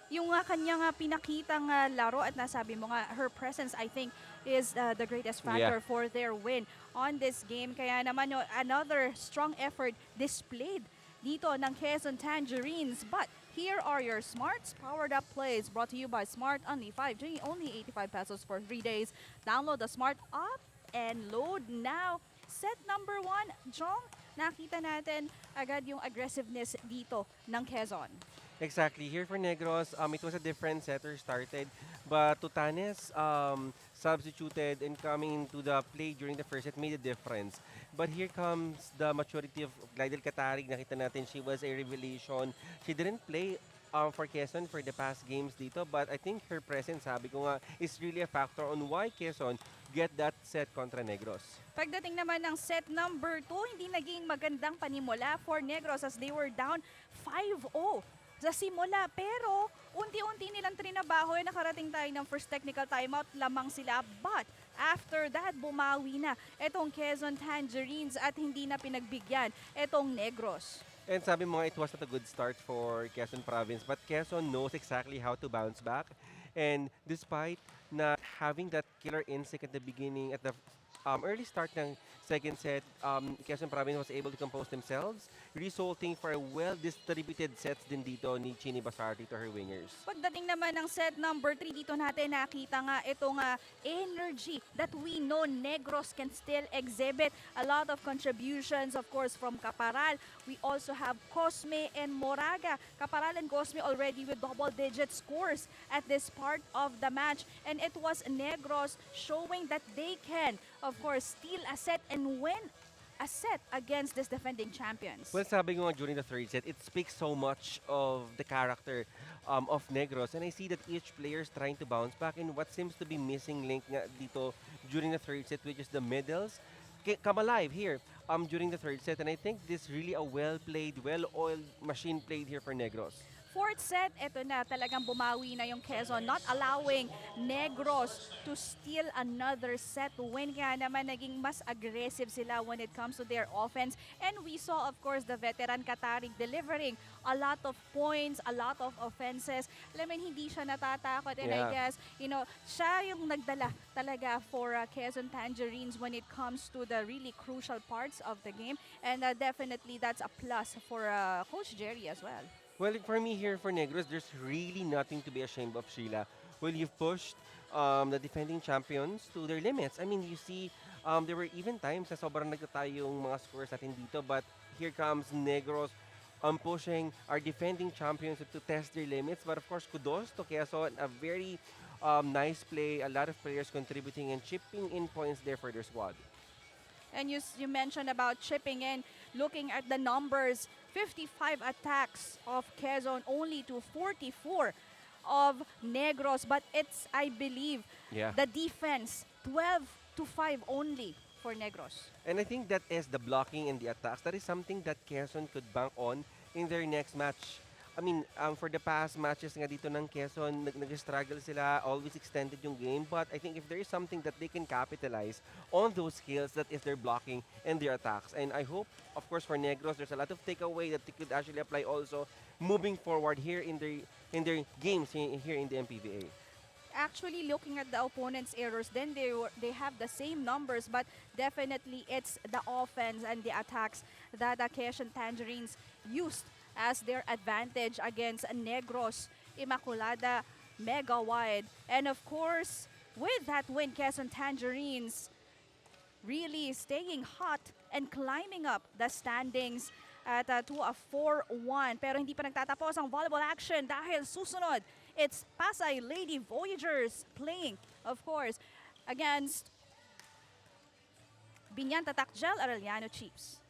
yung kanyang pinakitang laro at nasabi mo nga, her presence, I think, is the greatest factor for their win on this game. Kaya naman, another strong effort displayed dito ng Quezon Tangerines. But here are your Smarts Powered Up Plays brought to you by Smart Only 5G, only 85 pesos for 3 days. Download the Smart app and load now. Set number 1, Jong, nakita natin agad yung aggressiveness dito ng Quezon. Exactly. Here for Negros, it was a different setter started, but Tutanes substituted and coming into the play during the first set made a difference. But here comes the maturity of Glidel Katarig. Nakita natin she was a revelation. She didn't play for Quezon for the past games dito, but I think her presence, sabi ko nga, is really a factor on why Quezon get that set kontra Negros. Pagdating naman ng set number 2, hindi naging magandang panimula for Negros as they were down 5-0 sa simula. Pero unti-unti nilang trinabaho, nakarating tayo ng first technical timeout, lamang sila. But after that, bumawi na itong Quezon Tangerines at hindi na pinagbigyan itong Negros. And sabi mo nga, it was not a good start for Quezon Province, but Quezon knows exactly how to bounce back. And despite not having that killer instinct at the beginning, at the early start ng second set, Quezon Province was able to compose themselves, resulting for a well-distributed sets din dito ni Chini Basarti to her wingers. Pagdating naman ng set number 3, dito natin nakita nga itong energy that we know Negros can still exhibit. A lot of contributions, of course, from Caparal. We also have Cosme and Moraga. Caparal and Cosme already with double-digit scores at this part of the match. And it was Negros showing that they can, of course, steal a set and win a set against these defending champions. Well, sabi ko nga during the third set, it speaks so much of the character of Negros, and I see that each player is trying to bounce back, and what seems to be missing link nga dito during the third set, which is the middles, come alive here during the third set, and I think this really a well-played, well-oiled machine played here for Negros. Fourth set, eto na, talagang bumawi na yung Quezon, not allowing Negros to steal another set to win. Kaya naman naging mas aggressive sila when it comes to their offense. And we saw, of course, the veteran Katarig delivering a lot of points, a lot of offenses. Alam mo, hindi siya natatakot. And I guess, siya yung nagdala talaga for Quezon Tangerines when it comes to the really crucial parts of the game. And definitely that's a plus for Coach Jerry as well. Well, for me here for Negros, there's really nothing to be ashamed of, Sheila. Well, you've pushed the defending champions to their limits. I mean, you see There were even times na sobrang nagtatay yung mga scores natin dito, but here comes Negros pushing our defending champions to test their limits. But of course, kudos to Quezon. A very nice play. A lot of players contributing and chipping in points there for their squad. And you mentioned about chipping in, looking at the numbers, 55 attacks of Quezon, only to 44 of Negros. But it's, I believe, Yeah. the defense, 12-5 only for Negros. And I think that is the blocking and the attacks. That is something that Quezon could bank on in their next match. I mean, for the past matches nga dito ng Quezon, nag-struggle sila, always extended yung game. But I think if there is something that they can capitalize on those skills, that is their blocking and their attacks. And I hope, of course, for Negros, there's a lot of takeaway that they could actually apply also moving forward here in their games here in the MPVA. Actually, looking at the opponent's errors, then they have the same numbers, but definitely it's the offense and the attacks that the Quezon Tangerines used as their advantage against Negros Immaculada Mega Wide. And of course, with that win, Quezon Tangerines really staying hot and climbing up the standings at to a 4-1. Pero hindi pa nagtatapos ang volleyball action dahil susunod, it's Pasay Lady Voyagers playing, of course, against Binyan Tatak Gel Arellano Chiefs.